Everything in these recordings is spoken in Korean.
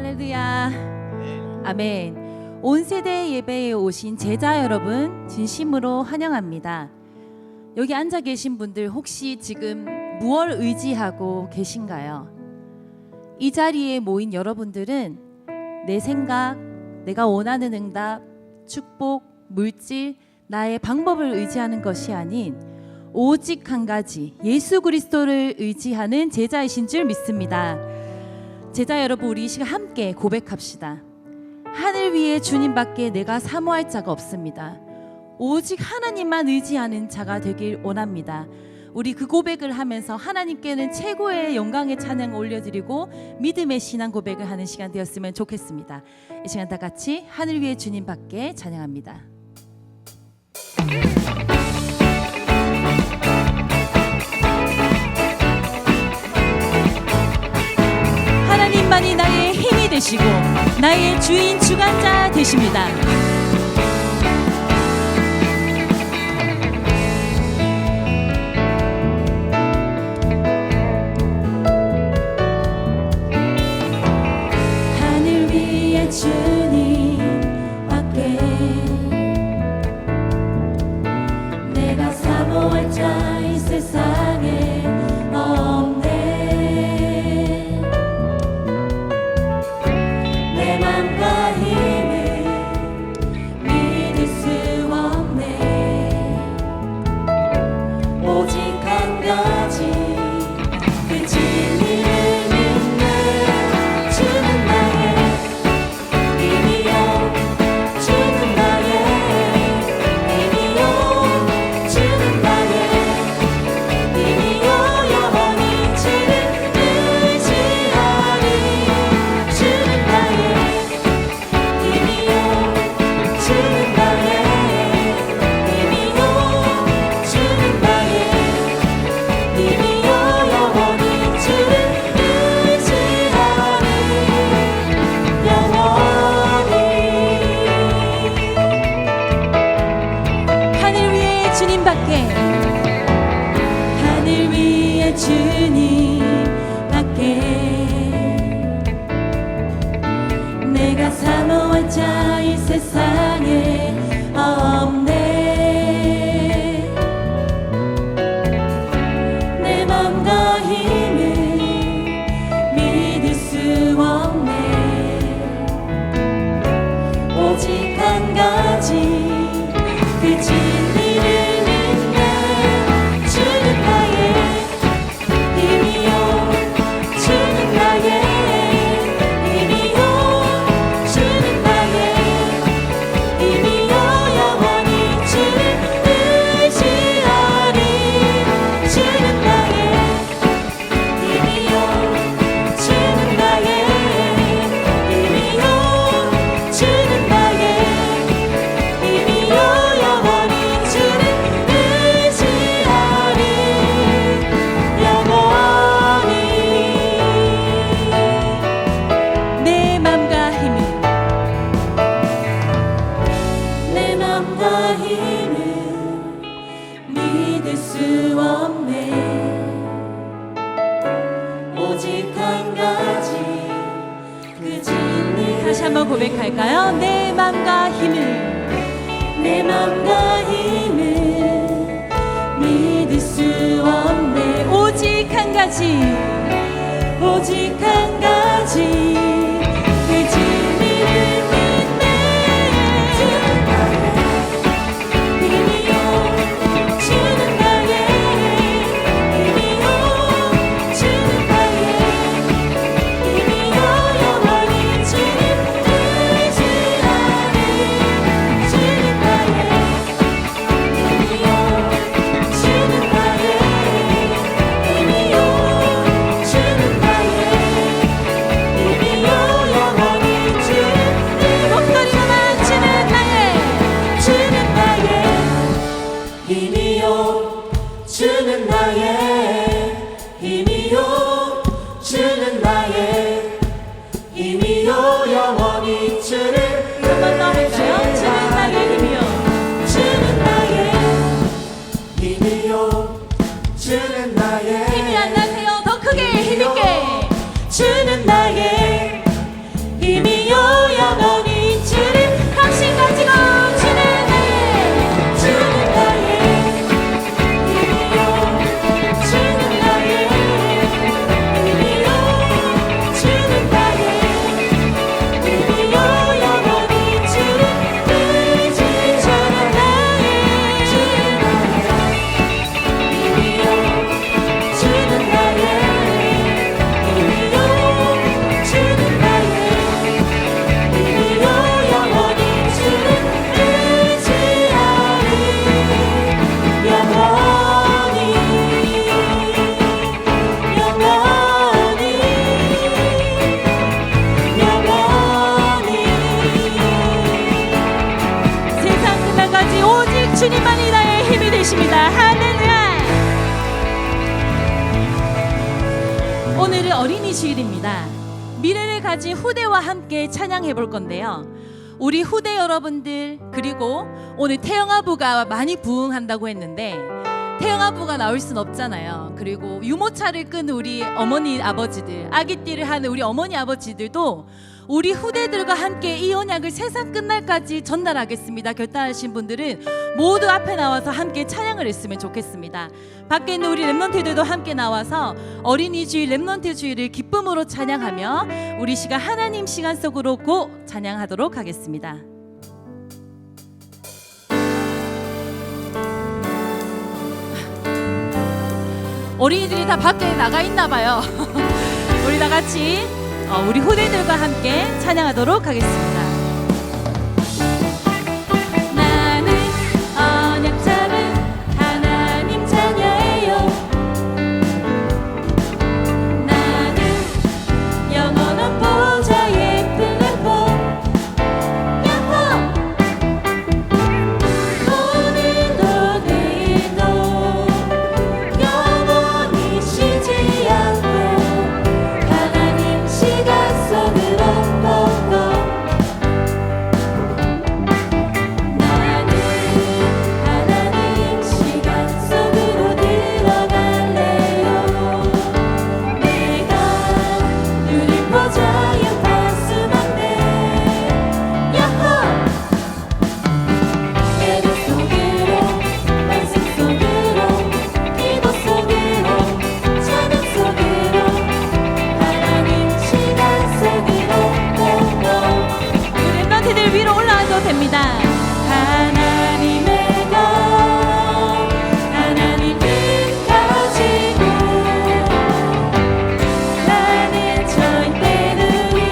할렐루야. 아멘. 온 세대 예배에 오신 제자 여러분 진심으로 환영합니다. 여기 앉아 계신 분들 혹시 지금 무엇을 의지하고 계신가요? 이 자리에 모인 여러분들은 내 생각, 내가 원하는 응답, 축복, 물질, 나의 방법을 의지하는 것이 아닌 오직 한 가지 예수 그리스도를 의지하는 제자이신 줄 믿습니다. 제자 여러분, 우리 이 시간 함께 고백합시다. 하늘 위에 주님밖에 내가 사모할 자가 없습니다. 오직 하나님만 의지하는 자가 되길 원합니다. 우리 그 고백을 하면서 하나님께는 최고의 영광의 찬양 올려드리고 믿음의 신앙 고백을 하는 시간 되었으면 좋겠습니다. 이 시간 다 같이 하늘 위에 주님밖에 찬양합니다. 하나님만이 나의 힘이 되시고 나의 주인 주관자 되십니다. 하늘 위에 주님밖에 내가 사모할 자 이 세상에 없네. 내 맘과 힘을 믿을 수 없네. 오직 한 가지 그 진리를 믿네. 주는 나의 힘이요, 주는 나의 힘이요, 주는 나의 힘이요. 영원히 주를 의지하리. 주는 나의 힘이요, 주는 나의 힘이요, 주는 나의 힘이요. 영원히 주를 의지하리. 영원히. 하늘 위에 주님밖에, 하늘 위에 주님밖에 내가 사모할 자 이 세상에 없네. 내 맘과 힘을 믿을 수 없네. 오직 한 가지 그 진리를 믿네. 주는 나의 힘이요, 주는 나의 힘이요, 주는 나의 힘이요. 영원히 주를 의지하리. 주는 나의 힘이요, 주는 나의 힘이요, 주는 나의 힘이요. 영원히 주를 의지하리. 영원히. 내 맘과 힘을, 내 맘과 힘을 믿을 수 없네. 오직 한 가지 그 진리. 다시 한번 고백할까요? 내 맘과 힘을, 내 맘과 힘을 믿을 수 없네. 오직 한 가지, 오직 한 가지 그 진리를 믿네. 주는 나의 힘이요, 주는 나의 힘이요, 주는 나의 힘이요. 영원히 주를 의지하리. 주는 나의 힘이요, 주는 나의 힘이요, 주는 나의 주일입니다. 미래를 가진 후대와 함께 찬양해 볼 건데요. 우리 후대 여러분들, 그리고 오늘 태영아부가 많이 부흥한다고 했는데 태영아부가 나올 순 없잖아요. 그리고 유모차를 끈 우리 어머니 아버지들, 아기띠를 하는 우리 어머니 아버지들도 우리 후대들과 함께 이 언약을 세상 끝날까지 전달하겠습니다. 결단하신 분들은 모두 앞에 나와서 함께 찬양을 했으면 좋겠습니다. 밖에 있는 우리 렘넌트들도 함께 나와서 어린이 주일, 렘넌트 주일을 기쁨으로 찬양하며 우리 시간 하나님 시간 속으로 고 찬양하도록 하겠습니다. 어린이들이 다 밖에 나가 있나 봐요. 우리 다 같이 우리 후대들과 함께 찬양하도록 하겠습니다. 나는 언약 잡은 하나님 자녀예요. 나는 영원한 보좌의 플랫폼. 야호! 오늘도 내일도 영원히 쉬지 않고 하나님 시간 속으로 뻗고 나는 하나님 시간 속으로 들어갈래요. 내가 누릴 보좌의 파수망대. 야호! 예배 속으로 말씀 속으로 기도 속으로 찬양 속으로 하나님 시간 속으로 우리 렘넌트들 위로 올라와도 됩니다. 하나님의 것 하나님 뜻 가지고 나는 절대 누리고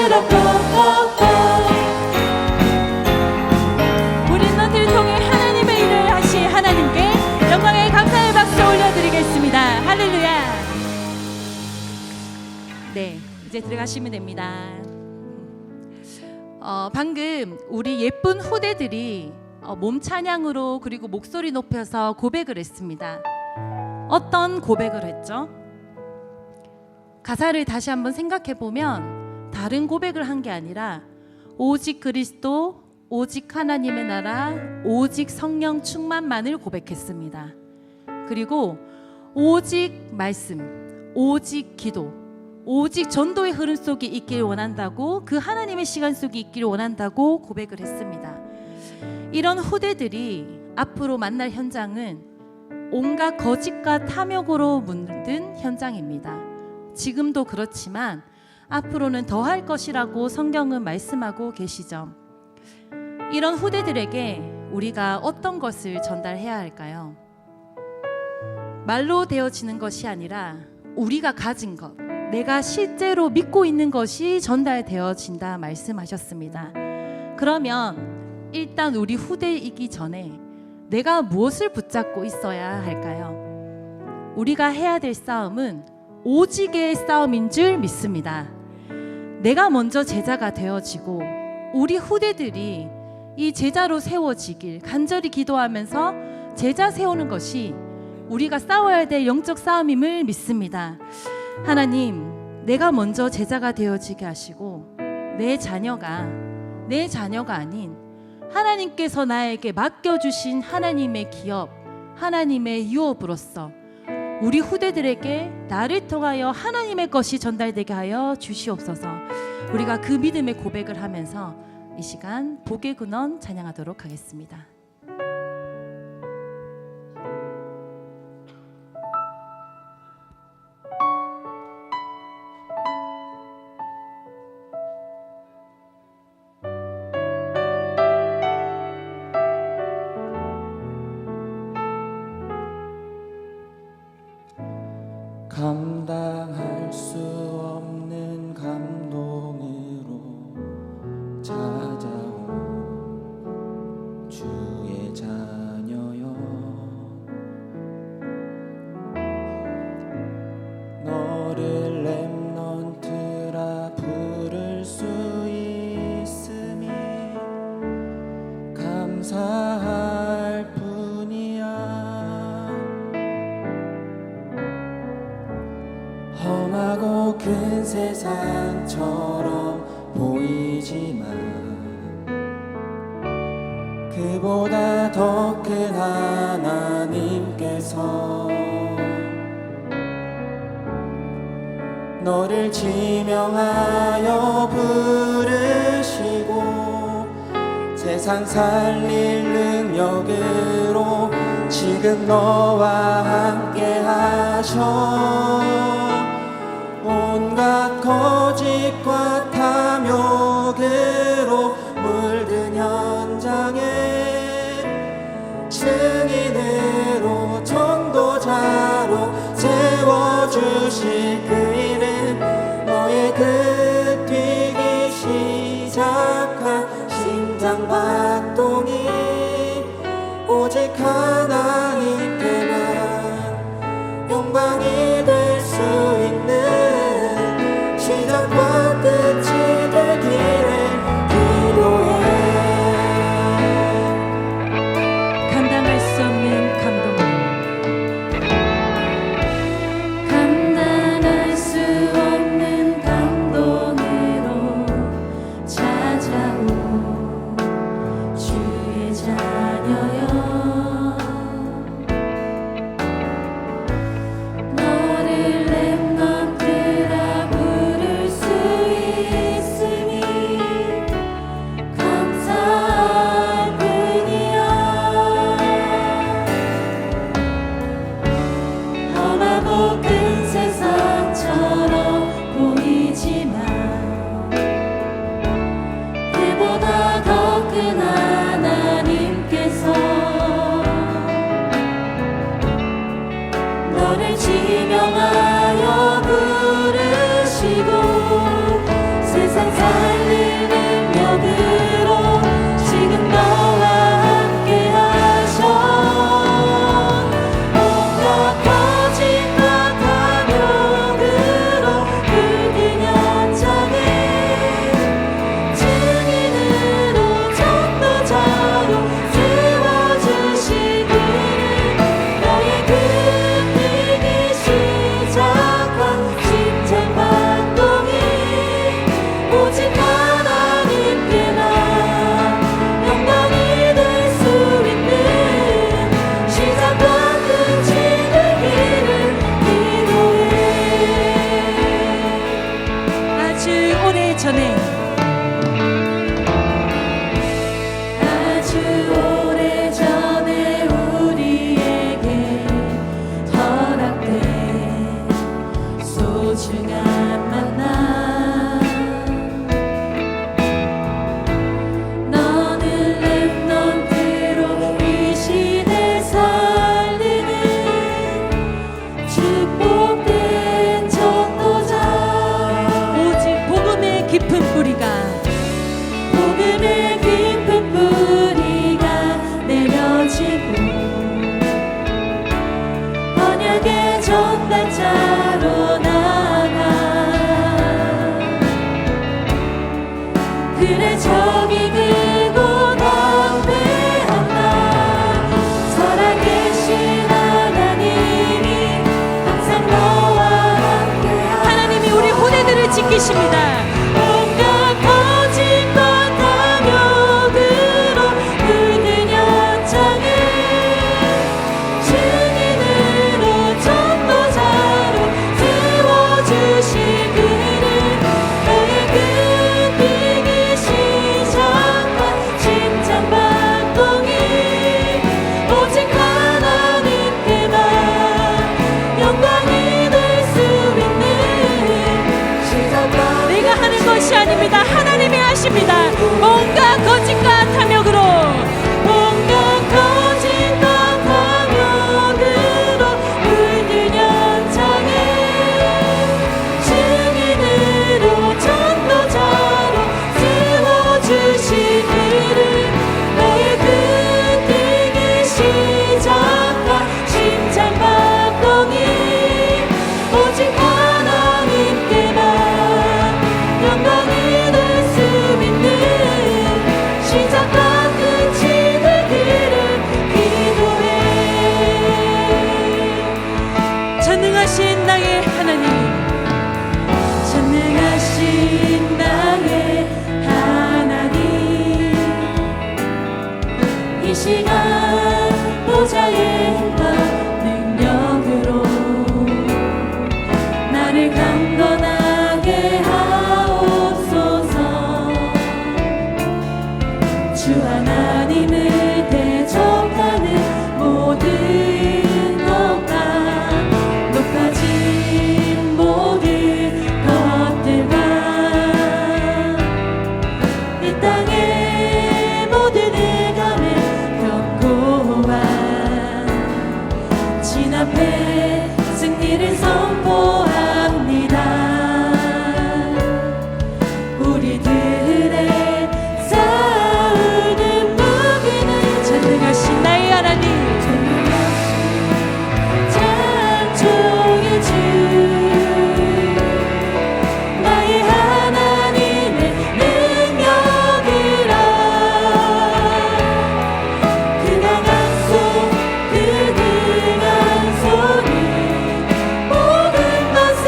우리 너희를 통해 하나님의 일을 하신 하나님께 영광의 감사의 박수 올려드리겠습니다. 할렐루야. 네, 이제 들어가시면 됩니다. 방금 우리 예쁜 후대들이 몸 찬양으로 그리고 목소리 높여서 고백을 했습니다. 어떤 고백을 했죠? 가사를 다시 한번 생각해 보면 다른 고백을 한 게 아니라 오직 그리스도, 오직 하나님의 나라, 오직 성령 충만만을 고백했습니다. 그리고 오직 말씀, 오직 기도, 오직 전도의 흐름 속에 있기를 원한다고, 그 하나님의 시간 속에 있기를 원한다고 고백을 했습니다. 이런 후대들이 앞으로 만날 현장은 온갖 거짓과 탐욕으로 물든 현장입니다. 지금도 그렇지만 앞으로는 더할 것이라고 성경은 말씀하고 계시죠. 이런 후대들에게 우리가 어떤 것을 전달해야 할까요? 말로 되어지는 것이 아니라 우리가 가진 것, 내가 실제로 믿고 있는 것이 전달되어진다 말씀하셨습니다. 그러면 일단 우리 후대이기 전에 내가 무엇을 붙잡고 있어야 할까요? 우리가 해야 될 싸움은 오직의 싸움인 줄 믿습니다. 내가 먼저 제자가 되어지고 우리 후대들이 이 제자로 세워지길 간절히 기도하면서 제자 세우는 것이 우리가 싸워야 될 영적 싸움임을 믿습니다. 하나님, 내가 먼저 제자가 되어지게 하시고 내 자녀가 아닌 하나님께서 나에게 맡겨주신 하나님의 기업, 하나님의 유업으로서 우리 후대들에게 나를 통하여 하나님의 것이 전달되게 하여 주시옵소서. 우리가 그 믿음의 고백을 하면서 이 시간 복의 근원 찬양하도록 하겠습니다. 감당할 수 없는 감동으로 찾아온 주의 자녀여, 너를 렘넌트라 부를 수 있음이 감사할 뿐이야. 험하고 큰 세상처럼 보이지만 그보다 더 큰 하나님께서 너를 지명하여 부르시고 세상 살릴 능력으로 지금 너와 함께 하셔. 온갖 거짓과 탐욕으로 물든 현장에 증인으로 전도자로 세워주실 그 이름, 너의 그 뛰기 시작한 심장 박동이 오직 하나님께만 영광이 될 수 있는 시작과 끝이 되기를 기도해. 감당할 수 없는 감동을, 감당할 수 없는 감동으로 찾아온 오직 하나님께만 영광이 될 수 있는 시작과 끝이 되기를 기도해. 아주 오래전에 아주 오래전에 우리에게 허락된 소중한 만남, 너는 렘넌트로 이 시대 살리는 축복된 전도자. 오직 복음의 깊은 뿌리가 복음의 깊은 뿌리가 내려지고 언약의 전달자로 나아가. 그래 저기 크고 담대한 나 살아계신 하나님이 항상 너와 함께하시고 하나님이 우리 후대들을 지키십니다. 온갖 거짓과 탐욕으로 물든 현장에 증인으로 전도자로 세워주신 그는 너의 끝이기 시작과 심장박동이 오직 하나님께만 영광이 될 수 있는 시작과 내가 하는 것이 아닙니다. 하나님이 하십니다. 뭔가 거짓과 탐욕으로 온갖 거짓과 탐욕으로 물든 현장에 증인으로 전도자로 세워주신 그를 너의 끝이기 시작과 심장박동이 오직 하나님께만 영광이 될 수 있는 시작과 끝이 되기를 기도해. 전능하신 나의 하나님, 전능하신 나의 하나님, 이 시간 보좌의 힘과 능력으로 나를 강건하게 하옵소서. 주 하나님을 대적하는 모든 것과 높아진 모든 것들과 이 땅의 모든 의감에 견고한 진 앞에 승리를 선포합니다. 우리들의 싸우는 무기는 전능하신 나의 하나님, 찬송의 주 나의 하나님의 능력이라. 그 강한 손, 그 능한 손이 모든 것을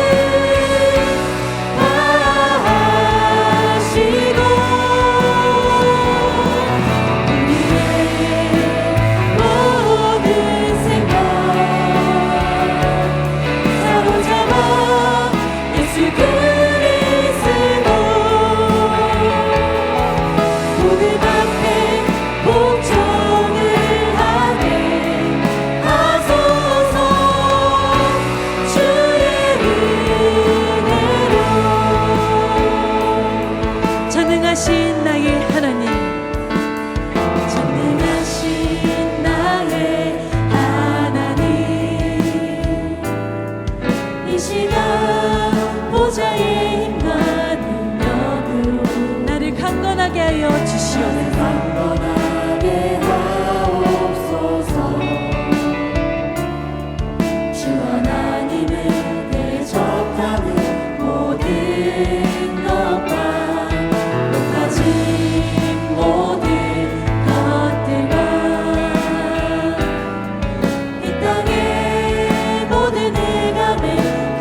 다하시고 우리의 모든 생각 사로잡아 예수 그리스도 복음 앞에 복종을 하게 하소서. 주의 은혜로 전능하신 나의 하나님, 전능하신 나의 하나님, 이 시간 보좌의 힘과 능력으로 나를 강건하게 하여 주시옵소서. 강건하게 하옵소서. 주 하나님을 대적하는 모든 것과 높아진 모든 것들과 이 땅의 모든 의감에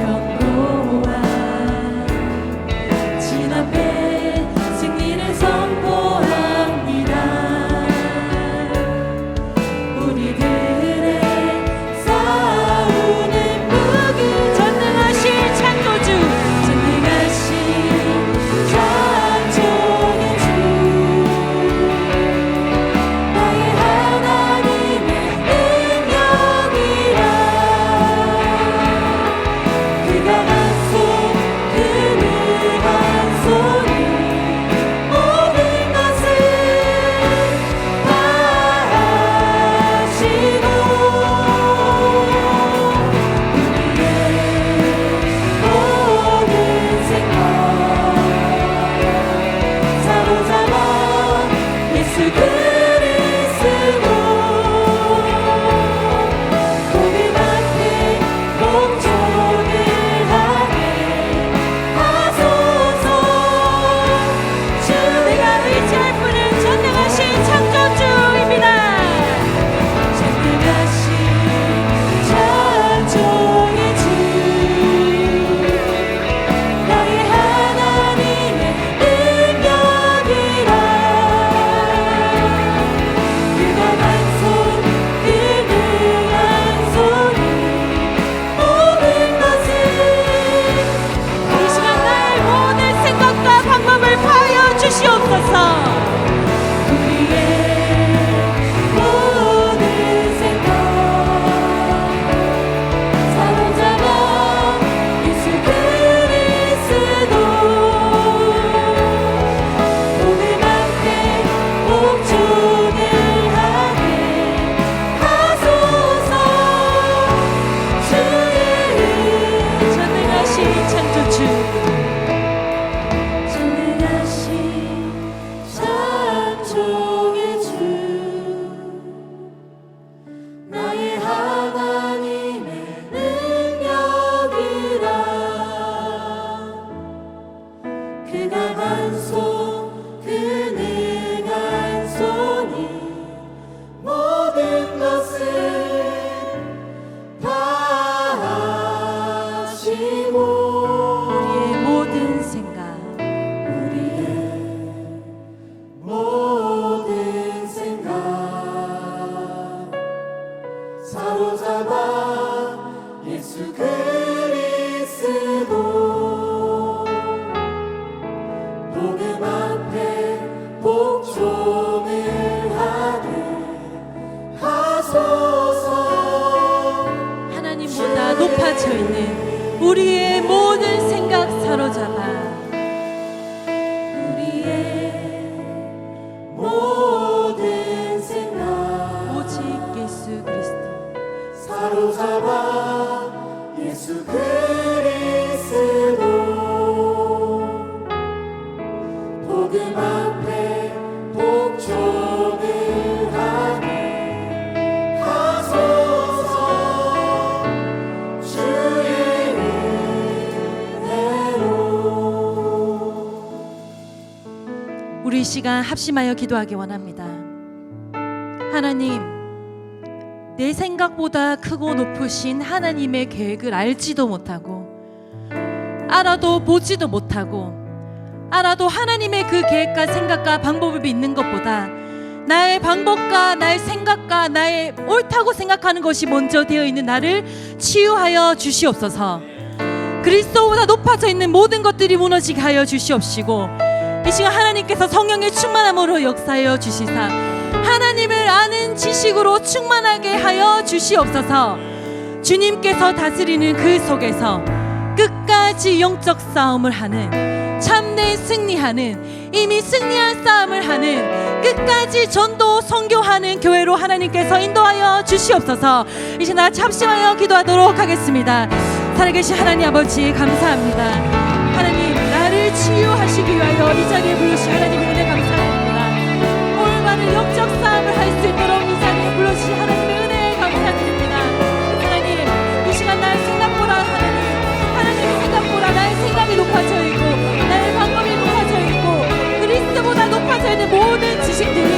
견고한 진 앞에 우리의 모든 생각 사로잡아 우리의 모든 생각 오직 예수 그리스도 사로잡아 예수 그리스도 복음 앞에 복종을 하게 하소서 주의 은혜로. 우리 이 시간 합심하여 기도하기 원합니다. 하나님, 내 생각보다 크고 높으신 하나님의 계획을 알지도 못하고 알아도 보지도 못하고 알아도 하나님의 그 계획과 생각과 방법을 믿는 것보다 나의 방법과 나의 생각과 나의 옳다고 생각하는 것이 먼저 되어 있는 나를 치유하여 주시옵소서. 그리스도보다 높아져 있는 모든 것들이 무너지게 하여 주시옵시고 이 시간 하나님께서 성령의 충만함으로 역사하여 주시사 하나님을 아는 지식으로 충만하게 하여 주시옵소서. 주님께서 다스리는 그 속에서 끝까지 영적 싸움을 하는 참된 승리하는 이미 승리한 싸움을 하는 끝까지 전도 선교하는 교회로 하나님께서 인도하여 주시옵소서. 이제 나 합심하여 기도하도록 하겠습니다. 살아계신 하나님 아버지 감사합니다. 하나님 나를 치유하시기 위하여 이 자리에 부르신 하나님의 은혜 감사합니다. 올바른 영적 싸움을 할 수 있도록 이 자리에 불러주신 하나님의 은혜에 감사드립니다. 하나님 이 시간 나의 생각보다 하나님의 생각보다 나의 생각이 높아져 있고 나의 방법이 높아져 있고 그리스도보다 높아져 있는 모든 지식들이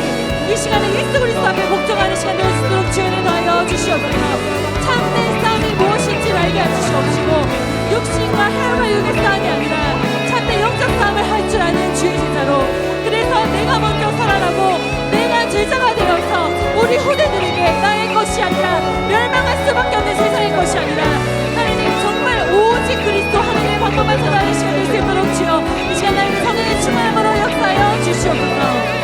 이 시간에 예수 그리스도 앞에 복종하는 시간 될 수 있도록 주연을 더하여 주시옵소서. 참된 싸움이 무엇인지 알게 해주시옵시고 육신과 혈과 육의 싸움이 아니라 참된 영적 싸움을 할 줄 아는 주의 제자로 그래서 내가 먼저 살아나고 내가 제자가 되어서 우리 후대들에게 나의 것이 아니라 멸망할 수밖에 없는 세상의 것이 아니라 하나님 정말 오직 그리스도 하나님의 방법만 전하는 시간 될 수 있도록 주여 이 시간 나에게 성령의 충만함으로 역사하여 주시옵소서.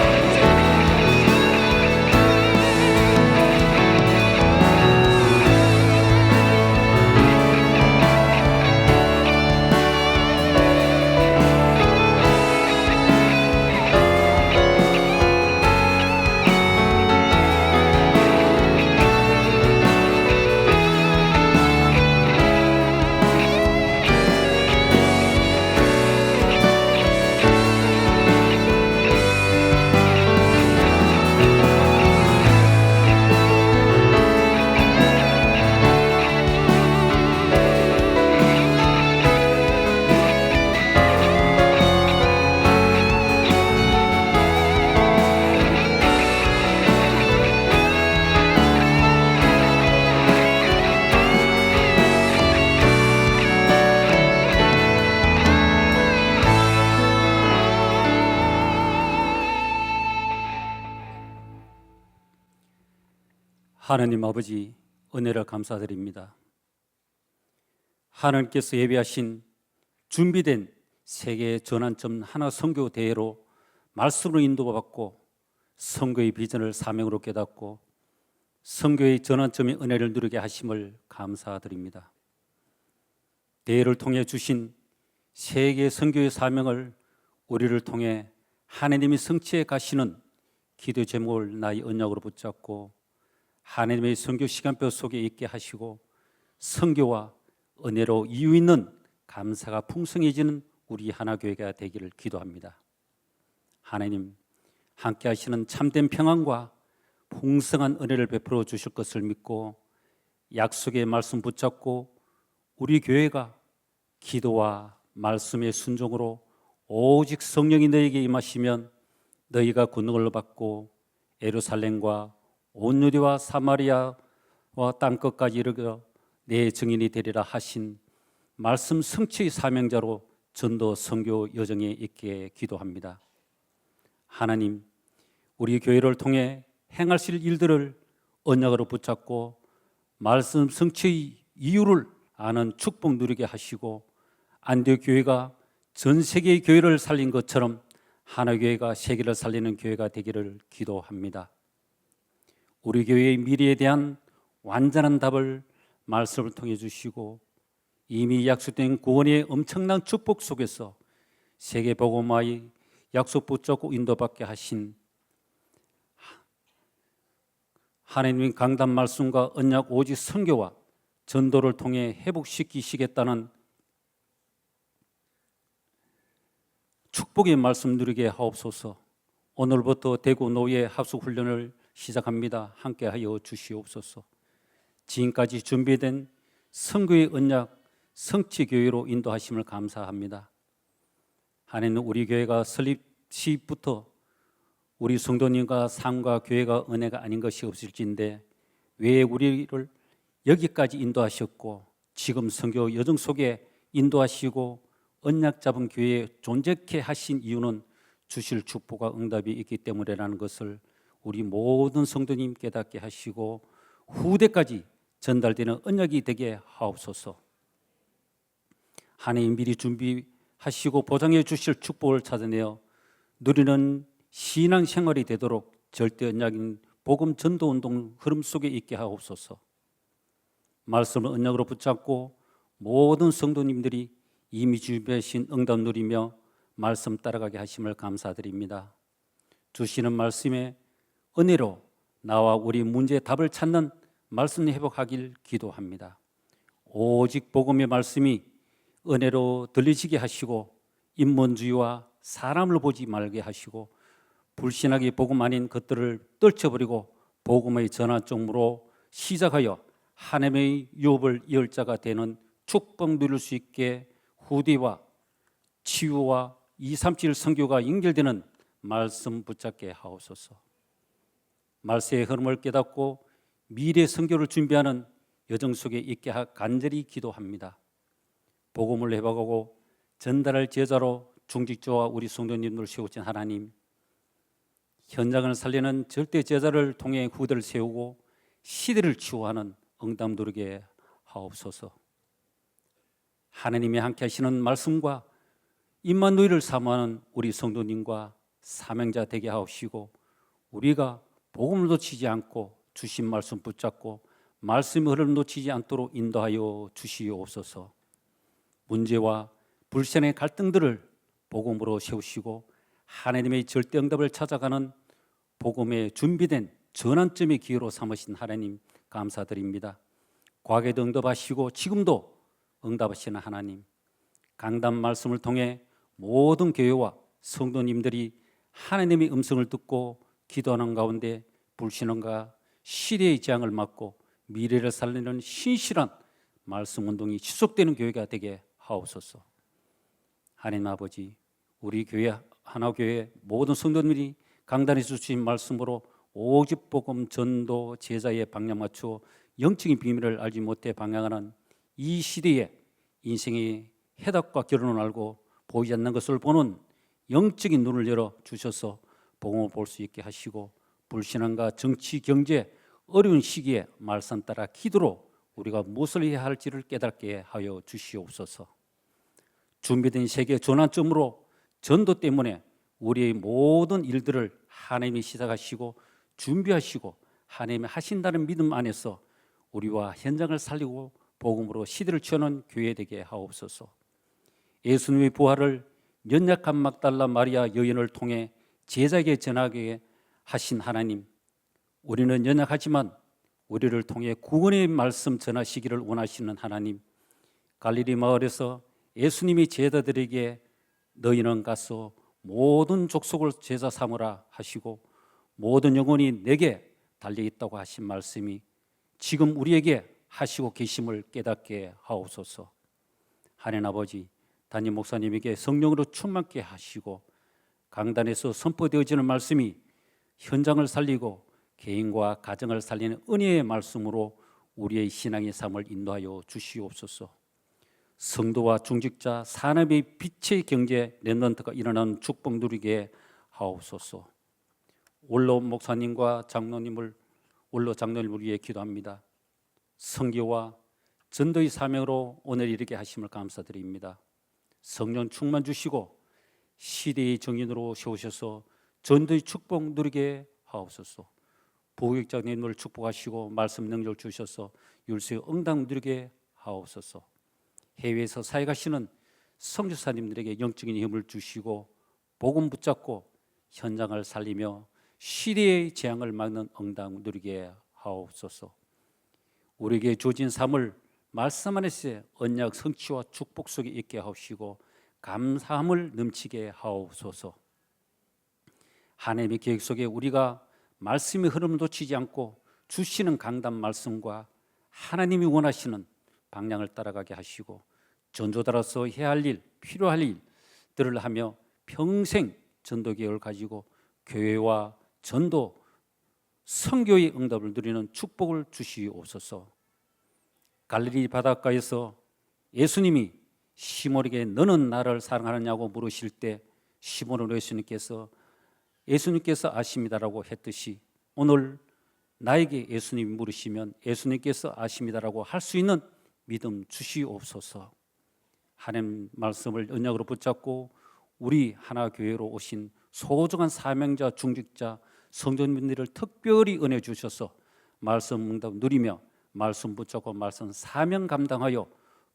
하나님 아버지 은혜를 감사드립니다. 하나님께서 예비하신 준비된 세계 전환점 하나 선교 대회로 말씀으로 인도받고 선교의 비전을 사명으로 깨닫고 선교의 전환점의 은혜를 누리게 하심을 감사드립니다. 대회를 통해 주신 세계 선교의 사명을 우리를 통해 하나님이 성취해 가시는 기도 제목을 나의 언약으로 붙잡고 하나님의 선교 시간표 속에 있게 하시고 선교와 은혜로 이유 있는 감사가 풍성해지는 우리 하나교회가 되기를 기도합니다. 하나님 함께 하시는 참된 평안과 풍성한 은혜를 베풀어 주실 것을 믿고 약속의 말씀 붙잡고 우리 교회가 기도와 말씀의 순종으로 오직 성령이 너에게 임하시면 너희가 권능을 받고 예루살렘과 온 유대와 사마리아와 땅끝까지 이르러 내 증인이 되리라 하신 말씀 성취의 사명자로 전도 선교 여정에 있게 기도합니다. 하나님 우리 교회를 통해 행하실 일들을 언약으로 붙잡고 말씀 성취의 이유를 아는 축복 누리게 하시고 안디옥 교회가 전 세계의 교회를 살린 것처럼 하나교회가 세계를 살리는 교회가 되기를 기도합니다. 우리 교회의 미래에 대한 완전한 답을 말씀을 통해 주시고 이미 약속된 구원의 엄청난 축복 속에서 세계 복음화의 약속 붙잡고 인도받게 하신 하나님의 강단 말씀과 언약 오직 선교와 전도를 통해 회복시키시겠다는 축복의 말씀 누리게 하옵소서. 오늘부터 대구 노예 합숙 훈련을 시작합니다. 함께하여 주시옵소서. 지금까지 준비된 선교의 언약 성취교회로 인도하심을 감사합니다. 하나님, 우리 교회가 설립 시부터 우리 성도님과 삶과 교회가 은혜가 아닌 것이 없을진데 왜 우리를 여기까지 인도하셨고 지금 선교 여정 속에 인도하시고 언약 잡은 교회에 존재케 하신 이유는 주실 축복과 응답이 있기 때문이라는 것을 우리 모든 성도님 깨닫게 하시고 후대까지 전달되는 언약이 되게 하옵소서. 하나님 미리 준비하시고 보장해 주실 축복을 찾아내어 누리는 신앙생활이 되도록 절대 언약인 복음 전도 운동 흐름 속에 있게 하옵소서. 말씀을 언약으로 붙잡고 모든 성도님들이 이미 준비하신 응답 누리며 말씀 따라가게 하심을 감사드립니다. 주시는 말씀의 은혜로 나와 우리 문제의 답을 찾는 말씀 회복하길 기도합니다. 오직 복음의 말씀이 은혜로 들리시게 하시고 인본주의와 사람을 보지 말게 하시고 불신하게 복음 아닌 것들을 떨쳐버리고 복음의 전환점으로 시작하여 하나님의 유업을 이을 자가 되는 축복 누릴 수 있게 후대와 치유와 237 선교가 연결되는 말씀 붙잡게 하옵소서. 말세의 흐름을 깨닫고 미래 선교를 준비하는 여정 속에 있게 간절히 기도합니다. 복음을 회복하고 전달할 제자로 중직자와 우리 성도님을 세우신 하나님, 현장을 살리는 절대 제자를 통해 후대를 세우고 시대를 치유하는 응답 누리게 하옵소서. 하나님이 함께 하시는 말씀과 임마누엘을 사모하는 우리 성도님과 사명자 되게 하옵시고 우리가 복음을 놓치지 않고 주신 말씀 붙잡고 말씀의 흐름을 놓치지 않도록 인도하여 주시옵소서. 문제와 불신의 갈등들을 복음으로 세우시고 하나님의 절대 응답을 찾아가는 복음에 준비된 전환점의 기회로 삼으신 하나님 감사드립니다. 과거에도 응답하시고 지금도 응답하시는 하나님, 강단 말씀을 통해 모든 교회와 성도님들이 하나님의 음성을 듣고 기도하는 가운데 불신앙과 시대의 재앙을 막고 미래를 살리는 신실한 말씀 운동이 지속되는 교회가 되게 하옵소서. 하나님 아버지, 우리 교회 하나교회 모든 성도들이 강단에서 주신 말씀으로 오직 복음 전도 제자의 방향 맞추어 영적인 비밀을 알지 못해 방향하는 이 시대에 인생의 해답과 결론을 알고 보이지 않는 것을 보는 영적인 눈을 열어 주셔서 복음을 볼 수 있게 하시고 불신앙과 정치, 경제 어려운 시기에 말씀 따라 기도로 우리가 무엇을 해야 할지를 깨닫게 하여 주시옵소서. 준비된 세계 전환점으로 전도 때문에 우리의 모든 일들을 하나님이 시작하시고 준비하시고 하나님이 하신다는 믿음 안에서 우리와 현장을 살리고 복음으로 시대를 치우는 교회 되게 하옵소서. 예수님의 부활을 연약한 막달라 마리아 여인을 통해 제자에게 전하게 하신 하나님, 우리는 연약하지만 우리를 통해 구원의 말씀 전하시기를 원하시는 하나님, 갈릴리 마을에서 예수님이 제자들에게 너희는 가서 모든 족속을 제자 삼으라 하시고 모든 영혼이 내게 달려있다고 하신 말씀이 지금 우리에게 하시고 계심을 깨닫게 하옵소서. 하나님 아버지, 담임 목사님에게 성령으로 충만케 하시고 강단에서 선포되어지는 말씀이 현장을 살리고 개인과 가정을 살리는 은혜의 말씀으로 우리의 신앙의 삶을 인도하여 주시옵소서. 성도와 중직자 산업의 빛의 경제 렘넌트가 일어나는 축복 누리게 하옵소서. 원로 목사님과 장로님을 원로 장로님을 위해 기도합니다. 선교와 전도의 사명으로 오늘 이르게 하심을 감사드립니다. 성령 충만 주시고 시대의 정인으로 세우셔서 전도의 축복 누리게 하옵소서. 부교육장님을 축복하시고 말씀 능력을 주셔서 율세의 응답 누리게 하옵소서. 해외에서 사역하시는 선교사님들에게 영적인 힘을 주시고 복음 붙잡고 현장을 살리며 시대의 재앙을 막는 응답 누리게 하옵소서. 우리에게 주어진 삶을 말씀 안에서의 언약 성취와 축복 속에 있게 하옵시고 감사함을 넘치게 하옵소서. 하나님의 계획 속에 우리가 말씀의 흐름을 놓치지 않고 주시는 강단 말씀과 하나님이 원하시는 방향을 따라가게 하시고 전도자로서 해야 할 일, 필요할 일들을 하며 평생 전도 계획을 가지고 교회와 전도, 선교의 응답을 누리는 축복을 주시옵소서. 갈릴리 바닷가에서 예수님이 시몬에게 너는 나를 사랑하느냐고 물으실 때 시몬은 예수님께서 아십니다라고 했듯이 오늘 나에게 예수님이 물으시면 예수님께서 아십니다라고 할 수 있는 믿음 주시옵소서. 하나님 말씀을 언약으로 붙잡고 우리 하나교회로 오신 소중한 사명자, 중직자, 성도님들을 특별히 은혜 주셔서 말씀 응답 누리며 말씀 붙잡고 말씀 사명 감당하여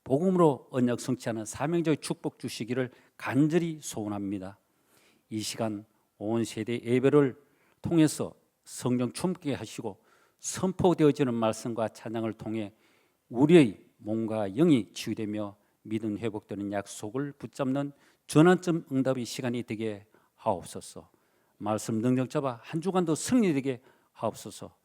복음으로 언약 성취하는 사명자의 축복 주시기를 간절히 소원합니다. 이 시간 온 세대 예배를 통해서 성령 충만케 하시고 선포되어지는 말씀과 찬양을 통해 우리의 몸과 영이 치유되며 믿음 회복되는 약속을 붙잡는 전환점 응답의 시간이 되게 하옵소서. 말씀 능력 잡아 한 주간도 승리되게 하옵소서.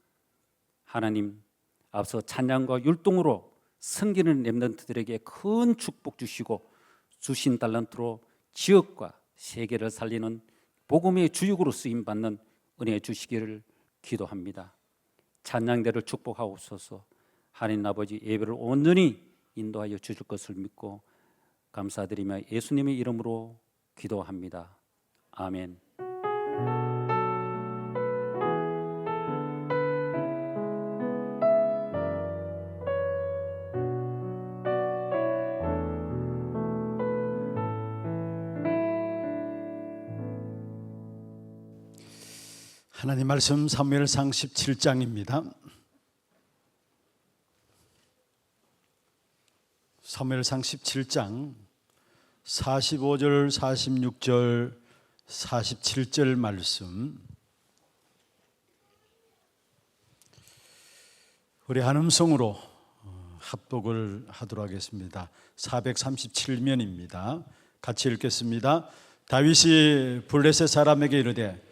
하나님, 앞서 찬양과 율동으로 섬기는 렘넌트들에게 큰 축복 주시고 주신 달란트로 지역과 세계를 살리는 복음의 주역으로 쓰임받는 은혜 주시기를 기도합니다. 찬양대를 축복하옵소서. 하나님 아버지, 예배를 온전히 인도하여 주실 것을 믿고 감사드리며 예수님의 이름으로 기도합니다. 아멘. 하나님 말씀 사무엘상 17장입니다. 사무엘상 17장 45절, 46절, 47절 말씀, 우리 한음성으로 합독을 하도록 하겠습니다. 437면입니다. 같이 읽겠습니다. 다윗이 블레셋 사람에게 이르되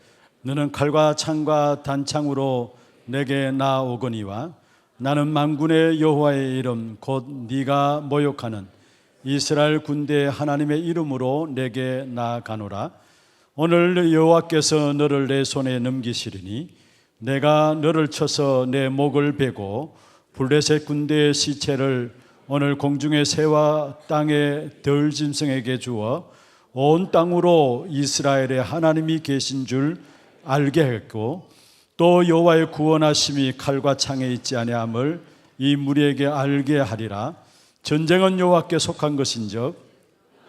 너는 칼과 창과 단창으로 내게 나오거니와 나는 만군의 여호와의 이름 곧 네가 모욕하는 이스라엘 군대의 하나님의 이름으로 내게 나아가노라. 오늘 여호와께서 너를 내 손에 넘기시리니 내가 너를 쳐서 내 목을 베고 블레셋 군대의 시체를 오늘 공중의 새와 땅의 들짐승에게 주어 온 땅으로 이스라엘의 하나님이 계신 줄 알게 했고 또 여호와의 구원하심이 칼과 창에 있지 아니함을 이 무리에게 알게 하리라. 전쟁은 여호와께 속한 것인즉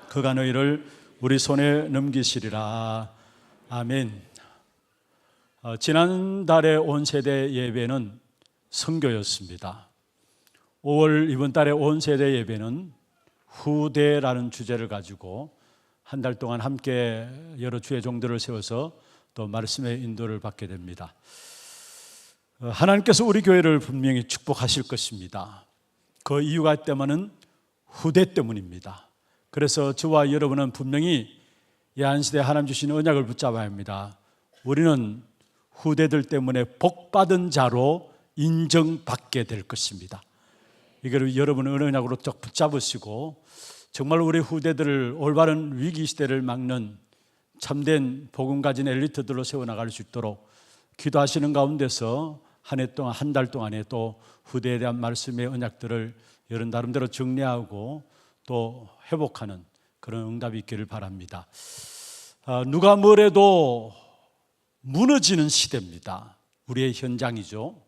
그가 너희를 우리 손에 넘기시리라. 아멘. 지난달의 온 세대 예배는 선교였습니다. 5월 이번 달의 온 세대 예배는 후대라는 주제를 가지고 한 달 동안 함께 여러 주의 종들을 세워서 또 말씀의 인도를 받게 됩니다. 하나님께서 우리 교회를 분명히 축복하실 것입니다. 그 이유가 있다면은 후대 때문입니다. 그래서 저와 여러분은 분명히 이 한시대 하나님 주신 언약을 붙잡아야 합니다. 우리는 후대들 때문에 복받은 자로 인정받게 될 것입니다. 이걸 여러분은 언약으로 쭉 붙잡으시고 정말 우리 후대들을 올바른 위기 시대를 막는 참된 복음 가진 엘리트들로 세워나갈 수 있도록 기도하시는 가운데서 한 해 동안, 한 달 동안에 또 후대에 대한 말씀의 언약들을 여러분 나름대로 정리하고 또 회복하는 그런 응답이 있기를 바랍니다. 누가 뭐래도 무너지는 시대입니다. 우리의 현장이죠.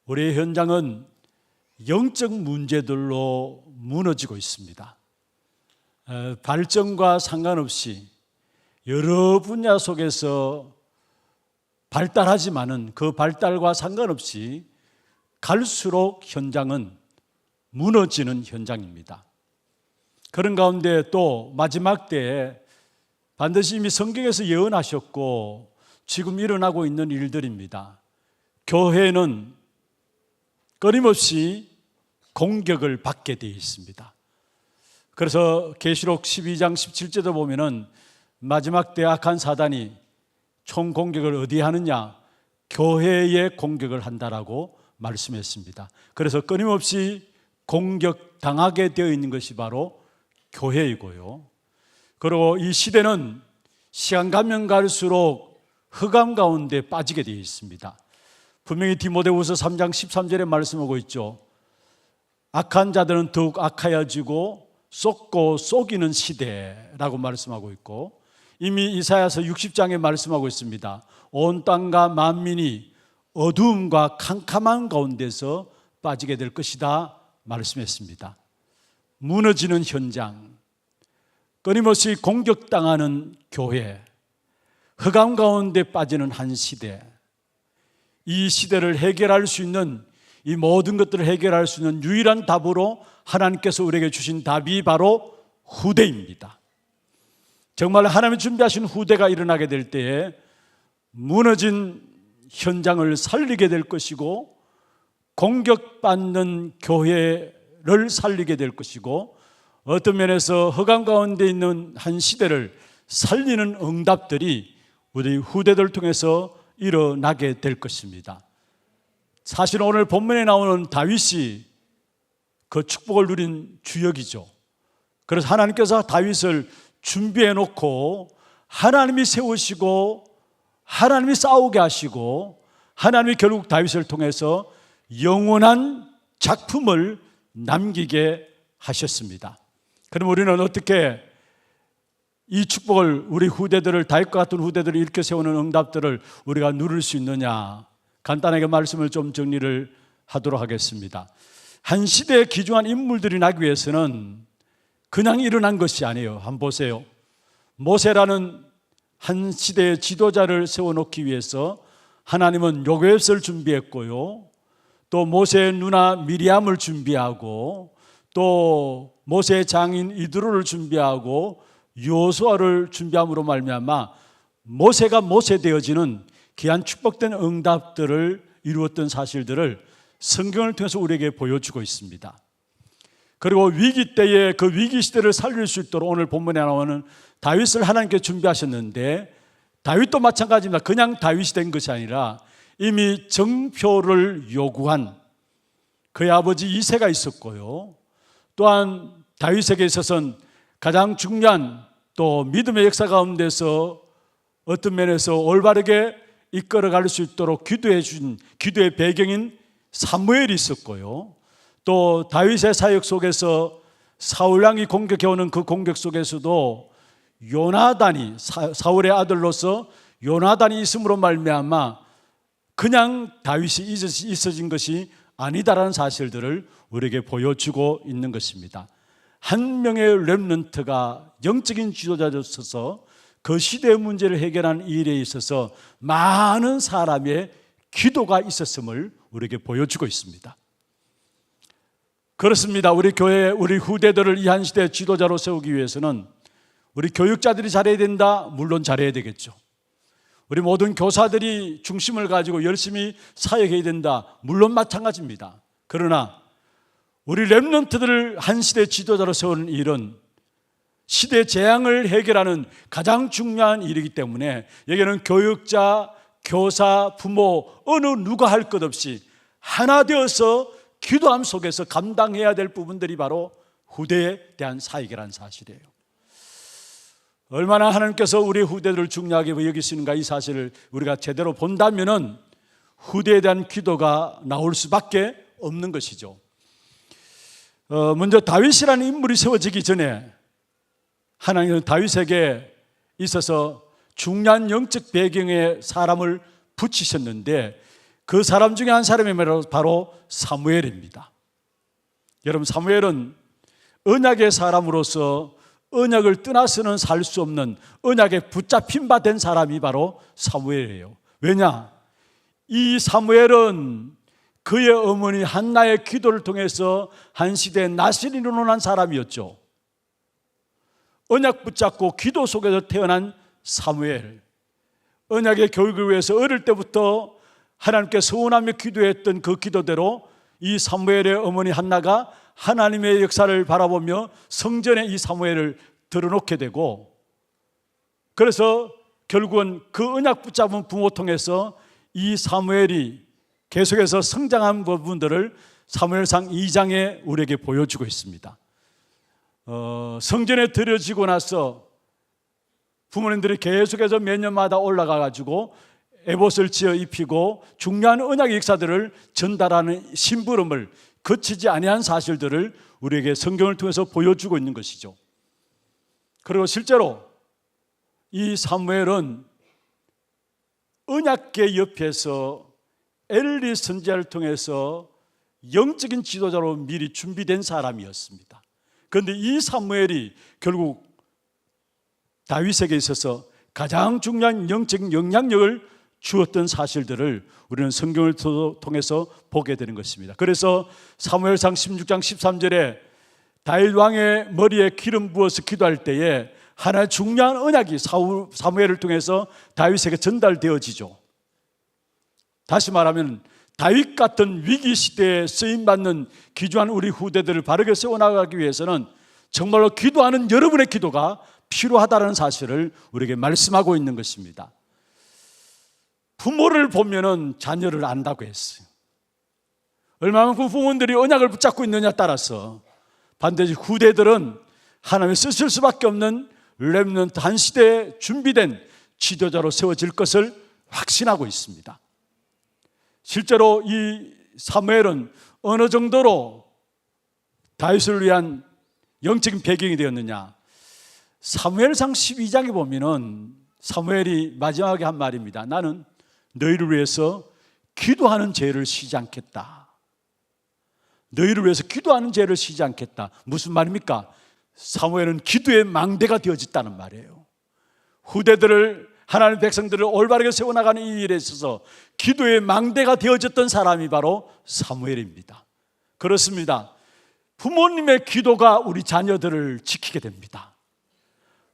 우리의 현장은 영적 문제들로 무너지고 있습니다. 발전과 상관없이 여러 분야 속에서 발달하지만은 그 발달과 상관없이 갈수록 현장은 무너지는 현장입니다. 그런 가운데 또 마지막 때에 반드시 이미 성경에서 예언하셨고 지금 일어나고 있는 일들입니다. 교회는 끊임없이 공격을 받게 되어 있습니다. 그래서 계시록 12장 17절에 보면은 마지막 때 악한 사단이 총 공격을 어디에 하느냐? 교회에 공격을 한다라고 말씀했습니다. 그래서 끊임없이 공격당하게 되어 있는 것이 바로 교회이고요. 그리고 이 시대는 시간 가면 갈수록 흑암 가운데 빠지게 되어 있습니다. 분명히 디모데후서 3장 13절에 말씀하고 있죠. 악한 자들은 더욱 악하여지고 쏟고 속이는 시대라고 말씀하고 있고, 이미 이사야서 60장에 말씀하고 있습니다. 온 땅과 만민이 어두움과 캄캄한 가운데서 빠지게 될 것이다 말씀했습니다. 무너지는 현장, 끊임없이 공격당하는 교회, 흑암 가운데 빠지는 한 시대, 이 시대를 해결할 수 있는, 이 모든 것들을 해결할 수 있는 유일한 답으로 하나님께서 우리에게 주신 답이 바로 후대입니다. 정말 하나님이 준비하신 후대가 일어나게 될 때에 무너진 현장을 살리게 될 것이고, 공격받는 교회를 살리게 될 것이고, 어떤 면에서 흑암 가운데 있는 한 시대를 살리는 응답들이 우리 후대들 통해서 일어나게 될 것입니다. 사실 오늘 본문에 나오는 다윗이 그 축복을 누린 주역이죠. 그래서 하나님께서 다윗을 준비해 놓고 하나님이 세우시고 하나님이 싸우게 하시고 하나님이 결국 다윗을 통해서 영원한 작품을 남기게 하셨습니다. 그럼 우리는 어떻게 이 축복을, 우리 후대들을, 다윗과 같은 후대들을 일으켜 세우는 응답들을 우리가 누릴 수 있느냐? 간단하게 말씀을 좀 정리를 하도록 하겠습니다. 한 시대에 기중한 인물들이 나기 위해서는 그냥 일어난 것이 아니에요. 한번 보세요. 모세라는 한 시대의 지도자를 세워놓기 위해서 하나님은 요셉을 준비했고요, 또 모세의 누나 미리암을 준비하고, 또 모세의 장인 이드로를 준비하고 여호수아를 준비함으로 말미암아 모세가 모세되어지는 귀한 축복된 응답들을 이루었던 사실들을 성경을 통해서 우리에게 보여주고 있습니다. 그리고 위기 때에 그 위기 시대를 살릴 수 있도록 오늘 본문에 나오는 다윗을 하나님께 준비하셨는데, 다윗도 마찬가지입니다. 그냥 다윗이 된 것이 아니라 이미 정표를 요구한 그의 아버지 이새가 있었고요, 또한 다윗에게 있어서는 가장 중요한 또 믿음의 역사 가운데서 어떤 면에서 올바르게 이끌어갈 수 있도록 기도해 준 기도의 배경인 사무엘이 있었고요, 또 다윗의 사역 속에서 사울 왕이 공격해오는 그 공격 속에서도 요나단이, 사울의 아들로서 요나단이 있음으로 말미암아 그냥 다윗이 있어진 것이 아니다라는 사실들을 우리에게 보여주고 있는 것입니다. 한 명의 렘넌트가 영적인 지도자로서 그 시대의 문제를 해결하는 일에 있어서 많은 사람의 기도가 있었음을 우리에게 보여주고 있습니다. 그렇습니다. 우리 교회, 우리 후대들을 이 한 시대의 지도자로 세우기 위해서는 우리 교육자들이 잘해야 된다? 물론 잘해야 되겠죠. 우리 모든 교사들이 중심을 가지고 열심히 사역해야 된다? 물론 마찬가지입니다. 그러나 우리 렘넌트들을 한 시대의 지도자로 세우는 일은 시대 재앙을 해결하는 가장 중요한 일이기 때문에 여기는 교육자, 교사, 부모 어느 누가 할 것 없이 하나 되어서 기도함 속에서 감당해야 될 부분들이 바로 후대에 대한 사역이라는 사실이에요. 얼마나 하나님께서 우리 후대들을 중요하게 여기시는가, 이 사실을 우리가 제대로 본다면은 후대에 대한 기도가 나올 수밖에 없는 것이죠. 먼저 다윗이라는 인물이 세워지기 전에 하나님은 다윗에게 있어서 중요한 영적 배경의 사람을 붙이셨는데, 그 사람 중에 한 사람이 바로 사무엘입니다. 여러분, 사무엘은 언약의 사람으로서 언약을 떠나서는 살 수 없는 언약에 붙잡힌 바 된 사람이 바로 사무엘이에요. 왜냐? 이 사무엘은 그의 어머니 한나의 기도를 통해서 한 시대에 나신이 일어난 사람이었죠. 언약 붙잡고 기도 속에서 태어난 사무엘, 언약의 교육을 위해서 어릴 때부터 하나님께 서원하며 기도했던 그 기도대로 이 사무엘의 어머니 한나가 하나님의 역사를 바라보며 성전에 이 사무엘을 들어놓게 되고, 그래서 결국은 그 언약 붙잡은 부모 통해서 이 사무엘이 계속해서 성장한 부분들을 사무엘상 2장에 우리에게 보여주고 있습니다. 성전에 들여지고 나서 부모님들이 계속해서 몇 년마다 올라가 가지고 에봇을 지어 입히고 중요한 언약의 역사들을 전달하는 심부름을 거치지 아니한 사실들을 우리에게 성경을 통해서 보여주고 있는 것이죠. 그리고 실제로 이 사무엘은 언약궤 옆에서 엘리 선지자를 통해서 영적인 지도자로 미리 준비된 사람이었습니다. 그런데 이 사무엘이 결국 다윗에게 있어서 가장 중요한 영적인 영향력을 주었던 사실들을 우리는 성경을 통해서 보게 되는 것입니다. 그래서 사무엘상 16장 13절에 다윗 왕의 머리에 기름 부어서 기도할 때에 하나의 중요한 언약이 사무엘을 통해서 다윗에게 전달되어지죠. 다시 말하면 다윗 같은 위기 시대에 쓰임받는 귀중한 우리 후대들을 바르게 세워나가기 위해서는 정말로 기도하는 여러분의 기도가 필요하다는 사실을 우리에게 말씀하고 있는 것입니다. 부모를 보면은 자녀를 안다고 했어요. 얼마만큼 부모들이 언약을 붙잡고 있느냐에 따라서 반드시 후대들은 하나님이 쓰실 수밖에 없는 렘넌트 한 시대에 준비된 지도자로 세워질 것을 확신하고 있습니다. 실제로 이 사무엘은 어느 정도로 다윗을 위한 영적인 배경이 되었느냐? 사무엘상 12장에 보면은 사무엘이 마지막에 한 말입니다. 나는 너희를 위해서 기도하는 죄를 쉬지 않겠다. 너희를 위해서 기도하는 죄를 쉬지 않겠다. 무슨 말입니까? 사무엘은 기도의 망대가 되어졌다는 말이에요. 후대들을, 하나님의 백성들을 올바르게 세워나가는 이 일에 있어서 기도의 망대가 되어졌던 사람이 바로 사무엘입니다. 그렇습니다. 부모님의 기도가 우리 자녀들을 지키게 됩니다.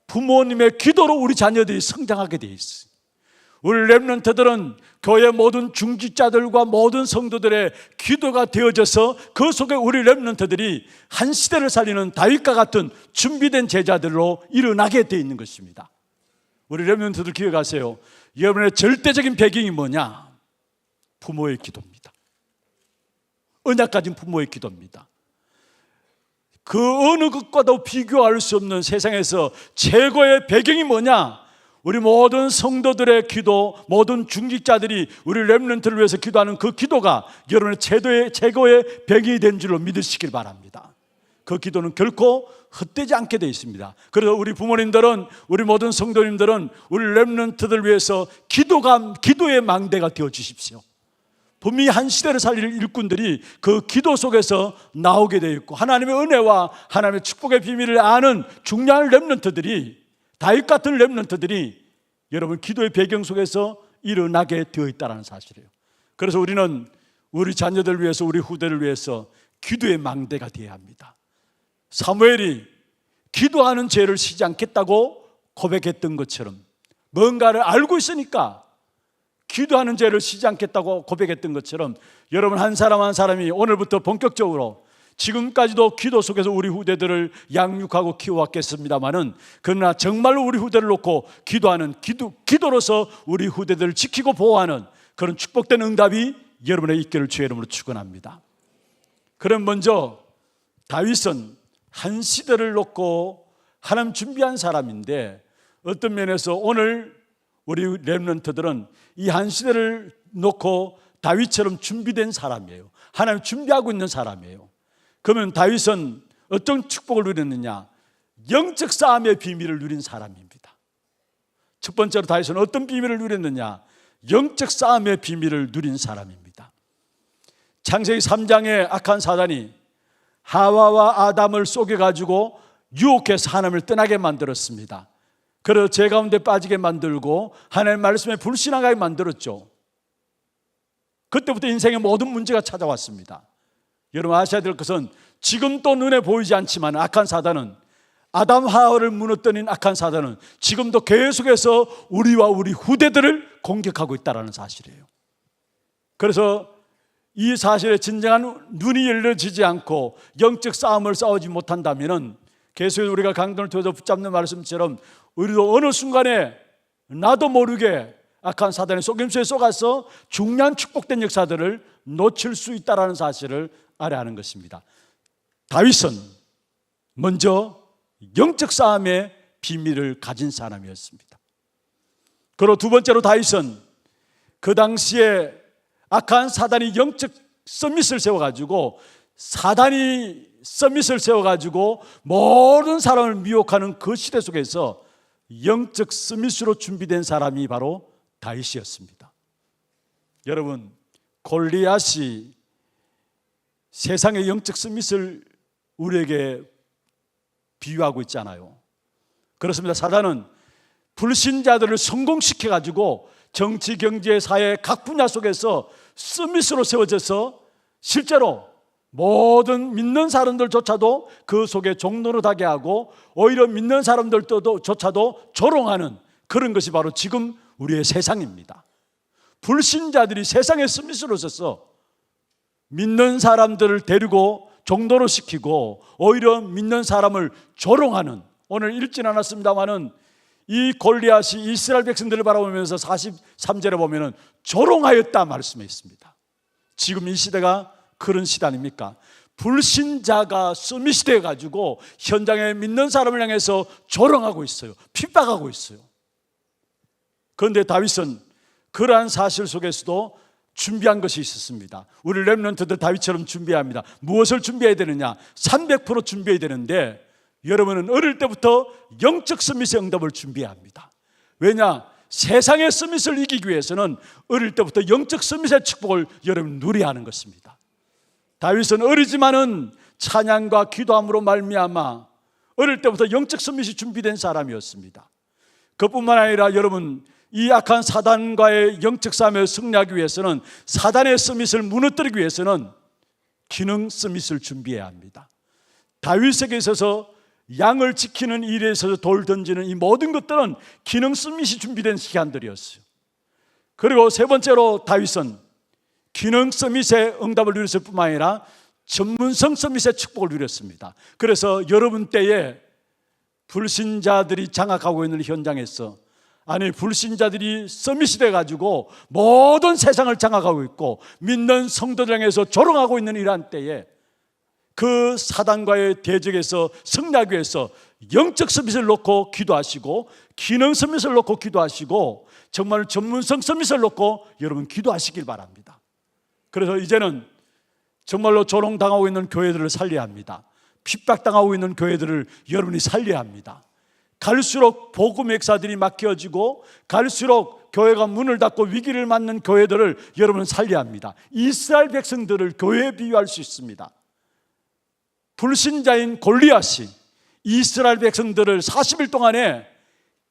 부모님의 기도로 우리 자녀들이 성장하게 되어 있어요. 우리 렘넌트들은 교회 모든 중직자들과 모든 성도들의 기도가 되어져서 그 속에 우리 렘넌트들이 한 시대를 살리는 다윗과 같은 준비된 제자들로 일어나게 되어 있는 것입니다. 우리 렘넌트들 기억하세요. 여러분의 절대적인 배경이 뭐냐? 부모의 기도입니다. 언약 가진 부모의 기도입니다. 그 어느 것과도 비교할 수 없는 세상에서 최고의 배경이 뭐냐? 우리 모든 성도들의 기도, 모든 중직자들이 우리 렘넌트를 위해서 기도하는 그 기도가 여러분의 최고의 배경이 된 줄로 믿으시길 바랍니다. 그 기도는 결코 헛되지 않게 되어 있습니다. 그래서 우리 부모님들은, 우리 모든 성도님들은 우리 렘넌트들 위해서 기도의 망대가 되어 주십시오. 분명히 한 시대를 살릴 일꾼들이 그 기도 속에서 나오게 되어 있고, 하나님의 은혜와 하나님의 축복의 비밀을 아는 중요한 렘넌트들이, 다윗 같은 렘넌트들이 여러분 기도의 배경 속에서 일어나게 되어 있다는 사실이에요. 그래서 우리는 우리 자녀들을 위해서, 우리 후대를 위해서 기도의 망대가 되어야 합니다. 사무엘이 기도하는 죄를 쉬지 않겠다고 고백했던 것처럼, 뭔가를 알고 있으니까 기도하는 죄를 쉬지 않겠다고 고백했던 것처럼, 여러분 한 사람 한 사람이 오늘부터 본격적으로, 지금까지도 기도 속에서 우리 후대들을 양육하고 키워왔겠습니다마는, 그러나 정말로 우리 후대를 놓고 기도하는, 기도로서 우리 후대들을 지키고 보호하는 그런 축복된 응답이 여러분의 있기를 주의 이름으로 축원합니다. 그럼 먼저 다윗은 한 시대를 놓고 하나님 준비한 사람인데, 어떤 면에서 오늘 우리 렘넌트들은 이 한 시대를 놓고 다윗처럼 준비된 사람이에요. 하나님 준비하고 있는 사람이에요. 그러면 다윗은 어떤 축복을 누렸느냐? 영적 싸움의 비밀을 누린 사람입니다. 첫 번째로 다윗은 어떤 비밀을 누렸느냐? 영적 싸움의 비밀을 누린 사람입니다. 창세기 3장에 악한 사단이 하와와 아담을 속여가지고 유혹해서 하나님을 떠나게 만들었습니다. 그래서 죄 가운데 빠지게 만들고 하나님의 말씀에 불신하게 만들었죠. 그때부터 인생의 모든 문제가 찾아왔습니다. 여러분 아셔야 될 것은, 지금 또 눈에 보이지 않지만 악한 사단은 아담 하와를 무너뜨린 악한 사단은 지금도 계속해서 우리와 우리 후대들을 공격하고 있다는 사실이에요. 그래서 이 사실에 진정한 눈이 열려지지 않고 영적 싸움을 싸우지 못한다면 계속 우리가 강론을 통해서 붙잡는 말씀처럼 우리도 어느 순간에 나도 모르게 악한 사단의 속임수에 속아서 중요한 축복된 역사들을 놓칠 수 있다는 사실을 알아야 하는 것입니다. 다윗은 먼저 영적 싸움의 비밀을 가진 사람이었습니다. 그리고 두 번째로 다윗은 그 당시에 악한 사단이 영적 서밋을 세워가지고 모든 사람을 미혹하는 그 시대 속에서 영적 서밋으로 준비된 사람이 바로 다윗이었습니다. 여러분, 골리앗이 세상의 영적 서밋을 우리에게 비유하고 있잖아요. 그렇습니다. 사단은 불신자들을 성공시켜가지고 정치, 경제, 사회 각 분야 속에서 서밋으로 세워져서 실제로 모든 믿는 사람들조차도 그 속에 종노릇하게 하고 오히려 믿는 사람들조차도 조롱하는 그런 것이 바로 지금 우리의 세상입니다. 불신자들이 세상의 서밋으로 서서 믿는 사람들을 데리고 종노릇 시키고 오히려 믿는 사람을 조롱하는, 오늘 읽진 않았습니다마는 이 골리앗이 이스라엘 백성들을 바라보면서 43절에 보면은 조롱하였다 말씀해 있습니다. 지금 이 시대가 그런 시대 아닙니까? 불신자가 서밋이 돼가지고 현장에 믿는 사람을 향해서 조롱하고 있어요. 핍박하고 있어요. 그런데 다윗은 그러한 사실 속에서도 준비한 것이 있었습니다. 우리 렘넌트들 다윗처럼 준비해야 합니다. 무엇을 준비해야 되느냐? 300% 준비해야 되는데 여러분은 어릴 때부터 영적 서밋의 응답을 준비해야 합니다. 왜냐? 세상의 서밋을 이기기 위해서는 어릴 때부터 영적 서밋의 축복을 여러분 누려야 하는 것입니다. 다윗은 어리지만은 찬양과 기도함으로 말미암아 어릴 때부터 영적 서밋이 준비된 사람이었습니다. 그뿐만 아니라 여러분, 이 악한 사단과의 영적 싸움에 승리하기 위해서는, 사단의 서밋을 무너뜨리기 위해서는 기능 서밋을 준비해야 합니다. 다윗에게 있어서 양을 지키는 일에 있어서 돌 던지는 이 모든 것들은 기능 서밋이 준비된 시간들이었어요. 그리고 세 번째로 다윗은 기능 서밋의 응답을 누렸을 뿐만 아니라 전문성 서밋의 축복을 누렸습니다. 그래서 여러분 때에 불신자들이 장악하고 있는 현장에서, 아니 불신자들이 서밋이 돼가지고 모든 세상을 장악하고 있고 믿는 성도들 향해서 조롱하고 있는 이러한 때에 그 사단과의 대적에서 승리하기 위해서 영적 서밋을 놓고 기도하시고 기능 서밋을 놓고 기도하시고 정말 전문성 서밋을 놓고 여러분 기도하시길 바랍니다. 그래서 이제는 정말로 조롱당하고 있는 교회들을 살려야 합니다. 핍박당하고 있는 교회들을 여러분이 살려야 합니다. 갈수록 복음의 역사들이 막혀지고 갈수록 교회가 문을 닫고 위기를 맞는 교회들을 여러분 살려야 합니다. 이스라엘 백성들을 교회에 비유할 수 있습니다. 불신자인 골리앗이 이스라엘 백성들을 40일 동안에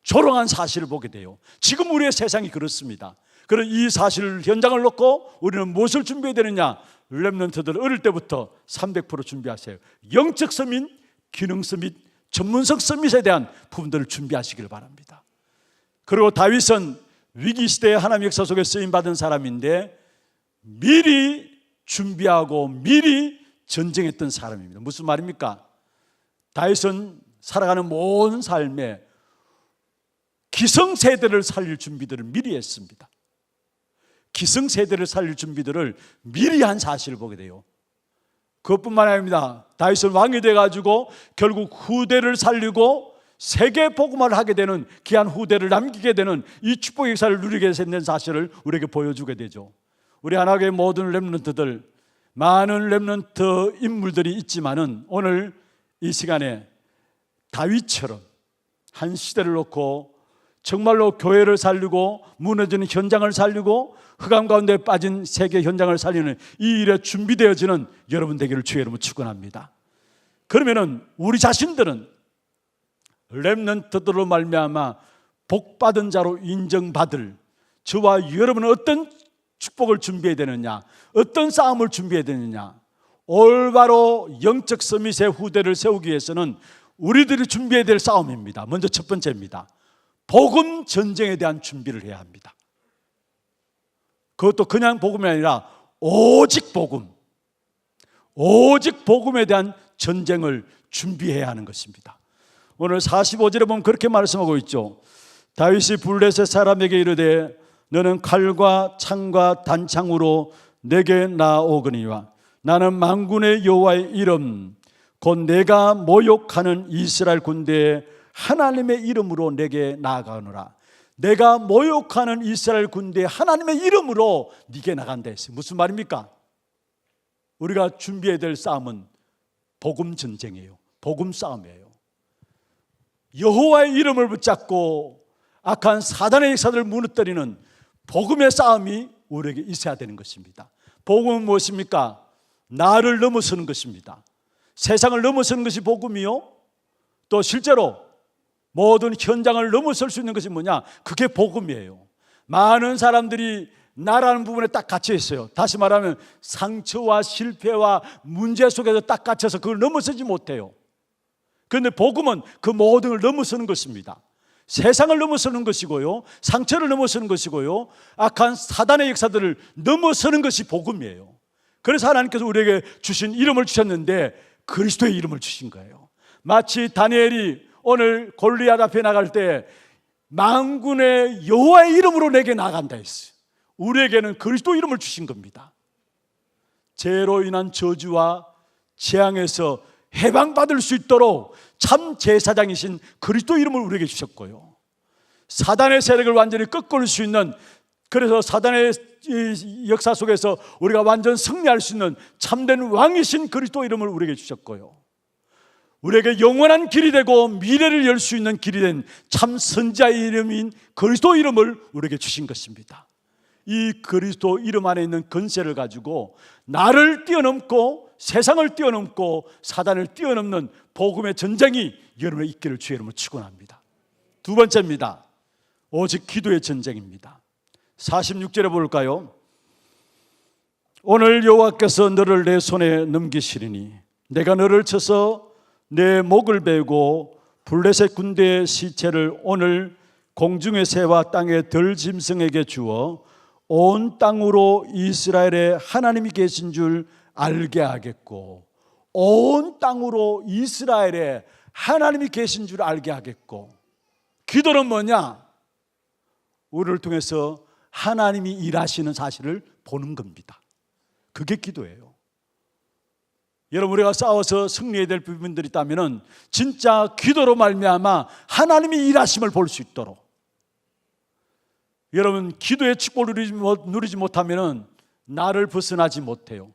조롱한 사실을 보게 돼요. 지금 우리의 세상이 그렇습니다. 그런 이 사실 현장을 놓고 우리는 무엇을 준비해야 되느냐? 렘넌트들 어릴 때부터 300% 준비하세요. 영적 서밋, 기능 서밋, 전문성 서밋에 대한 부분들을 준비하시길 바랍니다. 그리고 다윗은 위기시대의 하나님의 역사 속에 쓰임받은 사람인데 미리 준비하고 미리 전쟁했던 사람입니다. 무슨 말입니까? 다윗은 살아가는 모든 삶에 기성세대를 살릴 준비들을 미리 했습니다. 기성세대를 살릴 준비들을 미리 한 사실을 보게 돼요. 그것뿐만 아닙니다. 다윗은 왕이 돼가지고 결국 후대를 살리고 세계 복음화를 하게 되는, 귀한 후대를 남기게 되는 이 축복의 역사를 누리게 된 사실을 우리에게 보여주게 되죠. 우리 하나교회 모든 렘넌트들, 많은 렘넌트 인물들이 있지만은 오늘 이 시간에 다윗처럼 한 시대를 놓고 정말로 교회를 살리고 무너지는 현장을 살리고 흑암 가운데 빠진 세계 현장을 살리는 이 일에 준비되어지는 여러분 되기를 주의 이름으로 축원합니다. 그러면은 우리 자신들은 렘넌트들로 말미암아 복받은 자로 인정받을 저와 여러분은 어떤 축복을 준비해야 되느냐, 어떤 싸움을 준비해야 되느냐, 올바로 영적 서밋의 후대를 세우기 위해서는 우리들이 준비해야 될 싸움입니다. 먼저 첫 번째입니다. 복음 전쟁에 대한 준비를 해야 합니다. 그것도 그냥 복음이 아니라 오직 복음, 오직 복음에 대한 전쟁을 준비해야 하는 것입니다. 오늘 45절에 보면 그렇게 말씀하고 있죠. 다윗이 블레셋 사람에게 이르되 너는 칼과 창과 단창으로 내게 나오거니와 나는 만군의 여호와의 이름 곧 내가 모욕하는 이스라엘 군대의 하나님의 이름으로 내게 나아가노라. 내가 모욕하는 이스라엘 군대의 하나님의 이름으로 네게 나간다 했어요. 무슨 말입니까? 우리가 준비해야 될 싸움은 복음 전쟁이에요. 복음 싸움이에요. 여호와의 이름을 붙잡고 악한 사단의 역사들을 무너뜨리는 복음의 싸움이 우리에게 있어야 되는 것입니다. 복음은 무엇입니까? 나를 넘어서는 것입니다. 세상을 넘어서는 것이 복음이요, 또 실제로 모든 현장을 넘어설 수 있는 것이 뭐냐? 그게 복음이에요. 많은 사람들이 나라는 부분에 딱 갇혀 있어요. 다시 말하면 상처와 실패와 문제 속에서 딱 갇혀서 그걸 넘어서지 못해요. 그런데 복음은 그 모든 걸 넘어서는 것입니다. 세상을 넘어서는 것이고요, 상처를 넘어서는 것이고요, 악한 사단의 역사들을 넘어서는 것이 복음이에요. 그래서 하나님께서 우리에게 주신 이름을 주셨는데 그리스도의 이름을 주신 거예요. 마치 다니엘이 오늘 골리앗 앞에 나갈 때 만군의 여호와의 이름으로 내게 나간다 했어요. 우리에게는 그리스도 이름을 주신 겁니다. 죄로 인한 저주와 재앙에서 해방받을 수 있도록 참 제사장이신 그리스도 이름을 우리에게 주셨고요, 사단의 세력을 완전히 꺾을 수 있는, 그래서 사단의 역사 속에서 우리가 완전 승리할 수 있는 참된 왕이신 그리스도 이름을 우리에게 주셨고요, 우리에게 영원한 길이 되고 미래를 열 수 있는 길이 된 참 선지자의 이름인 그리스도 이름을 우리에게 주신 것입니다. 이 그리스도 이름 안에 있는 권세를 가지고 나를 뛰어넘고 세상을 뛰어넘고 사단을 뛰어넘는 복음의 전쟁이 여러분의 있기를 주의 이름으로 축원합니다. 두 번째입니다. 오직 기도의 전쟁입니다. 46절에 볼까요? 오늘 여호와께서 너를 내 손에 넘기시리니 내가 너를 쳐서 내 목을 베고 블레셋 군대의 시체를 오늘 공중의 새와 땅의 들짐승에게 주어 온 땅으로 이스라엘의 하나님이 계신 줄 알게 하겠고, 온 땅으로 이스라엘의 하나님이 계신 줄 알게 하겠고. 기도는 뭐냐? 우리를 통해서 하나님이 일하시는 사실을 보는 겁니다. 그게 기도예요. 여러분, 우리가 싸워서 승리해야 될 부분들이 있다면 진짜 기도로 말미암아 하나님이 일하심을 볼 수 있도록. 여러분, 기도의 축복을 누리지 못하면 나를 벗어나지 못해요.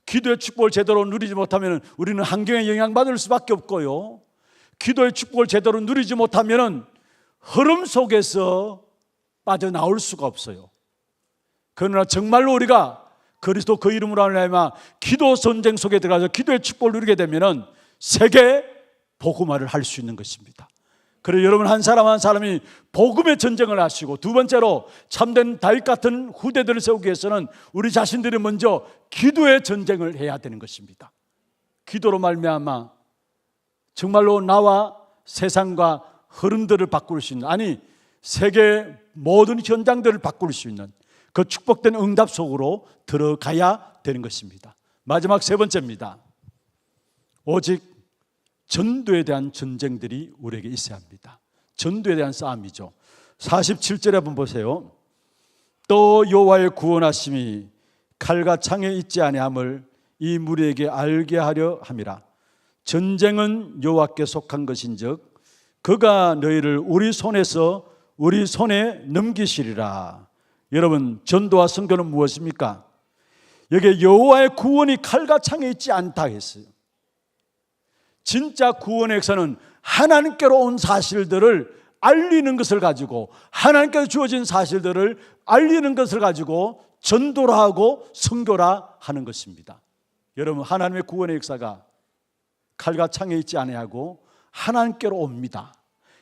기도의 축복을 제대로 누리지 못하면 우리는 환경에 영향받을 수밖에 없고요, 기도의 축복을 제대로 누리지 못하면 흐름 속에서 빠져나올 수가 없어요. 그러나 정말로 우리가 그리스도 그 이름으로 하나님아 기도 전쟁 속에 들어가서 기도의 축복을 누리게 되면 세계 복음화를 할 수 있는 것입니다. 그래서 여러분 한 사람 한 사람이 복음의 전쟁을 하시고, 두 번째로 참된 다윗 같은 후대들을 세우기 위해서는 우리 자신들이 먼저 기도의 전쟁을 해야 되는 것입니다. 기도로 말미암아 정말로 나와 세상과 흐름들을 바꿀 수 있는, 아니 세계 모든 현장들을 바꿀 수 있는 그 축복된 응답 속으로 들어가야 되는 것입니다. 마지막 세 번째입니다. 오직 전도에 대한 전쟁들이 우리에게 있어야 합니다. 전도에 대한 싸움이죠. 47절에 한번 보세요. 또 여호와의 구원하심이 칼과 창에 있지 아니함을 이 무리에게 알게 하려 함이라. 전쟁은 여호와께 속한 것인즉 그가 너희를 우리 손에서 우리 손에 넘기시리라. 여러분, 전도와 선교는 무엇입니까? 여기에 여호와의 구원이 칼과 창에 있지 않다 했어요. 진짜 구원의 역사는 하나님께로 온 사실들을 알리는 것을 가지고, 하나님께서 주어진 사실들을 알리는 것을 가지고 전도라 하고 선교라 하는 것입니다. 여러분, 하나님의 구원의 역사가 칼과 창에 있지 아니하고 하나님께로 옵니다.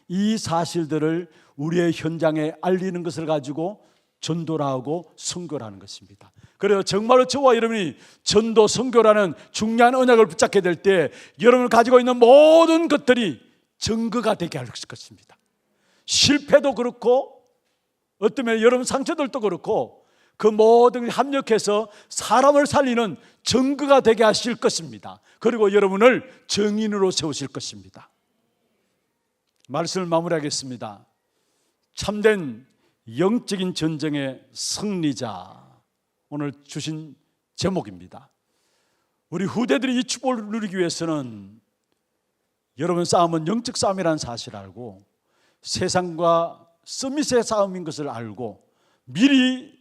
이 사실들을 우리의 현장에 알리는 것을 가지고 전도라고 선교라는 것입니다. 그래서 정말로 저와 여러분이 전도 선교라는 중요한 언약을 붙잡게 될 때 여러분을 가지고 있는 모든 것들이 증거가 되게 할 것입니다. 실패도 그렇고 어쩌면 여러분 상처들도 그렇고 그 모든 합력해서 사람을 살리는 증거가 되게 하실 것입니다. 그리고 여러분을 증인으로 세우실 것입니다. 말씀을 마무리하겠습니다. 참된 영적인 전쟁의 승리자, 오늘 주신 제목입니다. 우리 후대들이 이 축복을 누리기 위해서는 여러분 싸움은 영적 싸움이라는 사실을 알고 세상과 서밋의 싸움인 것을 알고 미리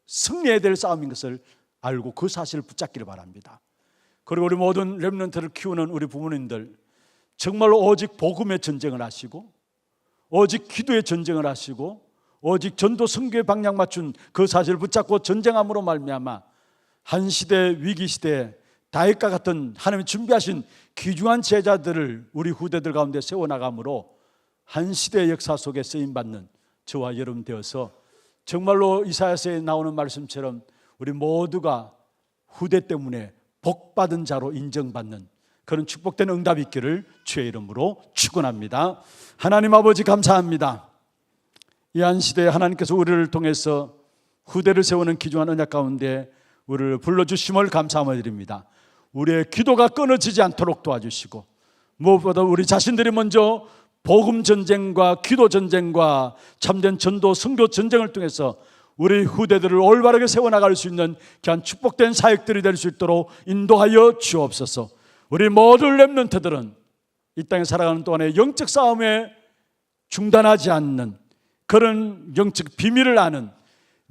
승리해야 될 싸움인 것을 알고 그 사실을 붙잡기를 바랍니다. 그리고 우리 모든 렘넌트를 키우는 우리 부모님들, 정말로 오직 복음의 전쟁을 하시고 오직 기도의 전쟁을 하시고 오직 전도 선교의 방향 맞춘 그 사실을 붙잡고 전쟁함으로 말미암아 한 시대 위기 시대에 다윗과 같은 하나님이 준비하신 귀중한 제자들을 우리 후대들 가운데 세워나감으로 한 시대의 역사 속에 쓰임받는 저와 여러분 되어서 정말로 이사야서에 나오는 말씀처럼 우리 모두가 후대 때문에 복받은 자로 인정받는 그런 축복된 응답이 있기를 주의 이름으로 축원합니다. 하나님 아버지 감사합니다. 이 한 시대에 하나님께서 우리를 통해서 후대를 세우는 귀중한 언약 가운데 우리를 불러주심을 감사함을 드립니다. 우리의 기도가 끊어지지 않도록 도와주시고 무엇보다 우리 자신들이 먼저 복음 전쟁과 기도 전쟁과 참된 전도 선교 전쟁을 통해서 우리 후대들을 올바르게 세워나갈 수 있는 귀한 축복된 사역들이 될 수 있도록 인도하여 주옵소서. 우리 모든 렘넌트들은 이 땅에 살아가는 동안에 영적 싸움에 중단하지 않는 그런 영적 비밀을 아는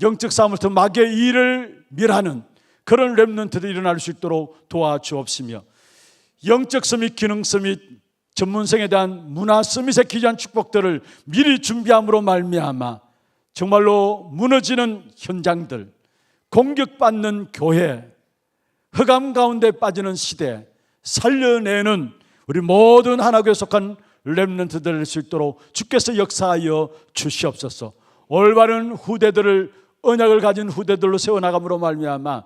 영적 싸움을 통해 마귀의 일을 멸하는 그런 렘넌트들이 일어날 수 있도록 도와주옵시며 영적 서밋, 기능 서밋, 전문성에 대한 문화 서밋의 귀한 축복들을 미리 준비함으로 말미암아 정말로 무너지는 현장들, 공격받는 교회, 흑암 가운데 빠지는 시대 살려내는 우리 모든 하나교에 속한 렘넌트들 될 수 있도록 주께서 역사하여 주시옵소서. 올바른 후대들을 언약을 가진 후대들로 세워나감으로 말미암아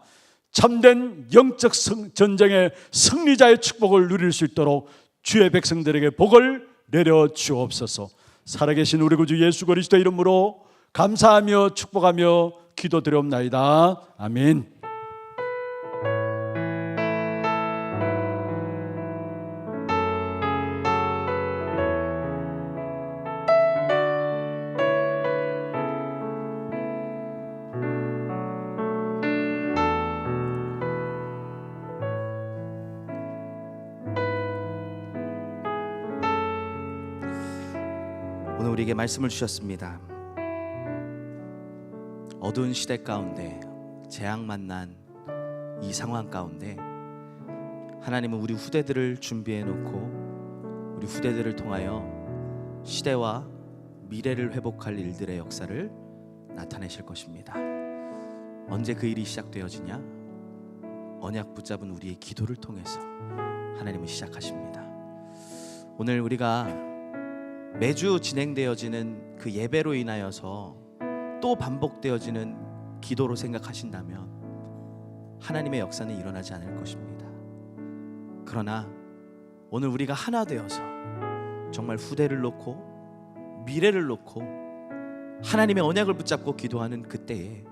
참된 영적 전쟁의 승리자의 축복을 누릴 수 있도록 주의 백성들에게 복을 내려 주옵소서. 살아계신 우리 구주 예수 그리스도 이름으로 감사하며 축복하며 기도드리옵나이다. 아멘. 오늘 우리에게 말씀을 주셨습니다. 어두운 시대 가운데 재앙 만난 이 상황 가운데 하나님은 우리 후대들을 준비해 놓고 우리 후대들을 통하여 시대와 미래를 회복할 일들의 역사를 나타내실 것입니다. 언제 그 일이 시작되어지냐? 언약 붙잡은 우리의 기도를 통해서 하나님은 시작하십니다. 오늘 우리가 매주 진행되어지는 그 예배로 인하여서 또 반복되어지는 기도로 생각하신다면 하나님의 역사는 일어나지 않을 것입니다. 그러나 오늘 우리가 하나 되어서 정말 후대를 놓고 미래를 놓고 하나님의 언약을 붙잡고 기도하는 그때에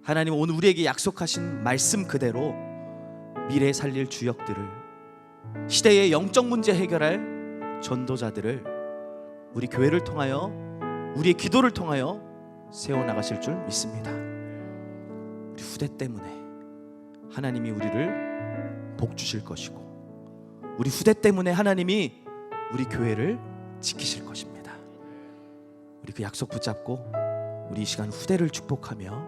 하나님은 오늘 우리에게 약속하신 말씀 그대로 미래에 살릴 주역들을, 시대의 영적 문제 해결할 전도자들을 우리 교회를 통하여, 우리의 기도를 통하여 세워나가실 줄 믿습니다. 우리 후대 때문에 하나님이 우리를 복 주실 것이고 우리 후대 때문에 하나님이 우리 교회를 지키실 것입니다. 우리 그 약속 붙잡고 우리 이 시간 후대를 축복하며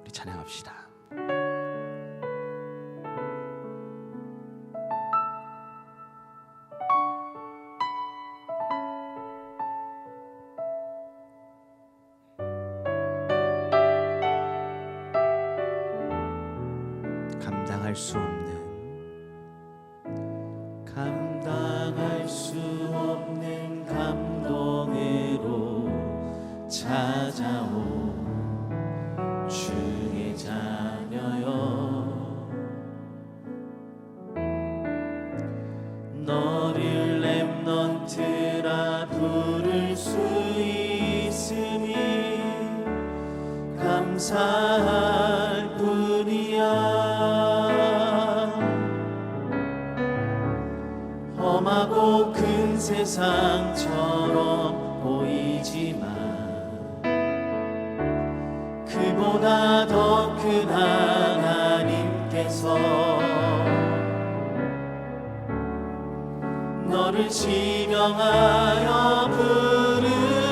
우리 찬양합시다. 감당할 수 없는 감동으로 찾아온 주의 자녀여 너를 렘넌트라 부를 수 있음이 감사할 뿐이야. 험하고 큰 세상처럼 보이지만 그보다 더 큰 하나님께서 너를 지명하여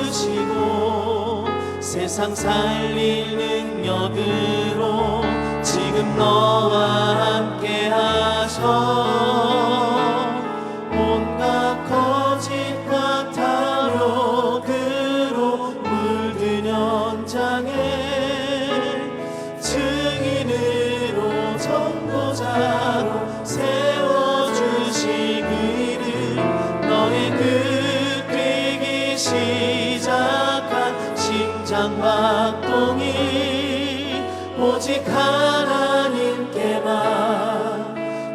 부르시고 세상 살릴 능력으로 지금 너와 함께 하셔. 온갖 거짓과 탐욕으로 물든 현장에 증인으로 전도자로 세워주시기를 너의 그 뛰기 시작한 심장박동이 오직 하나님께만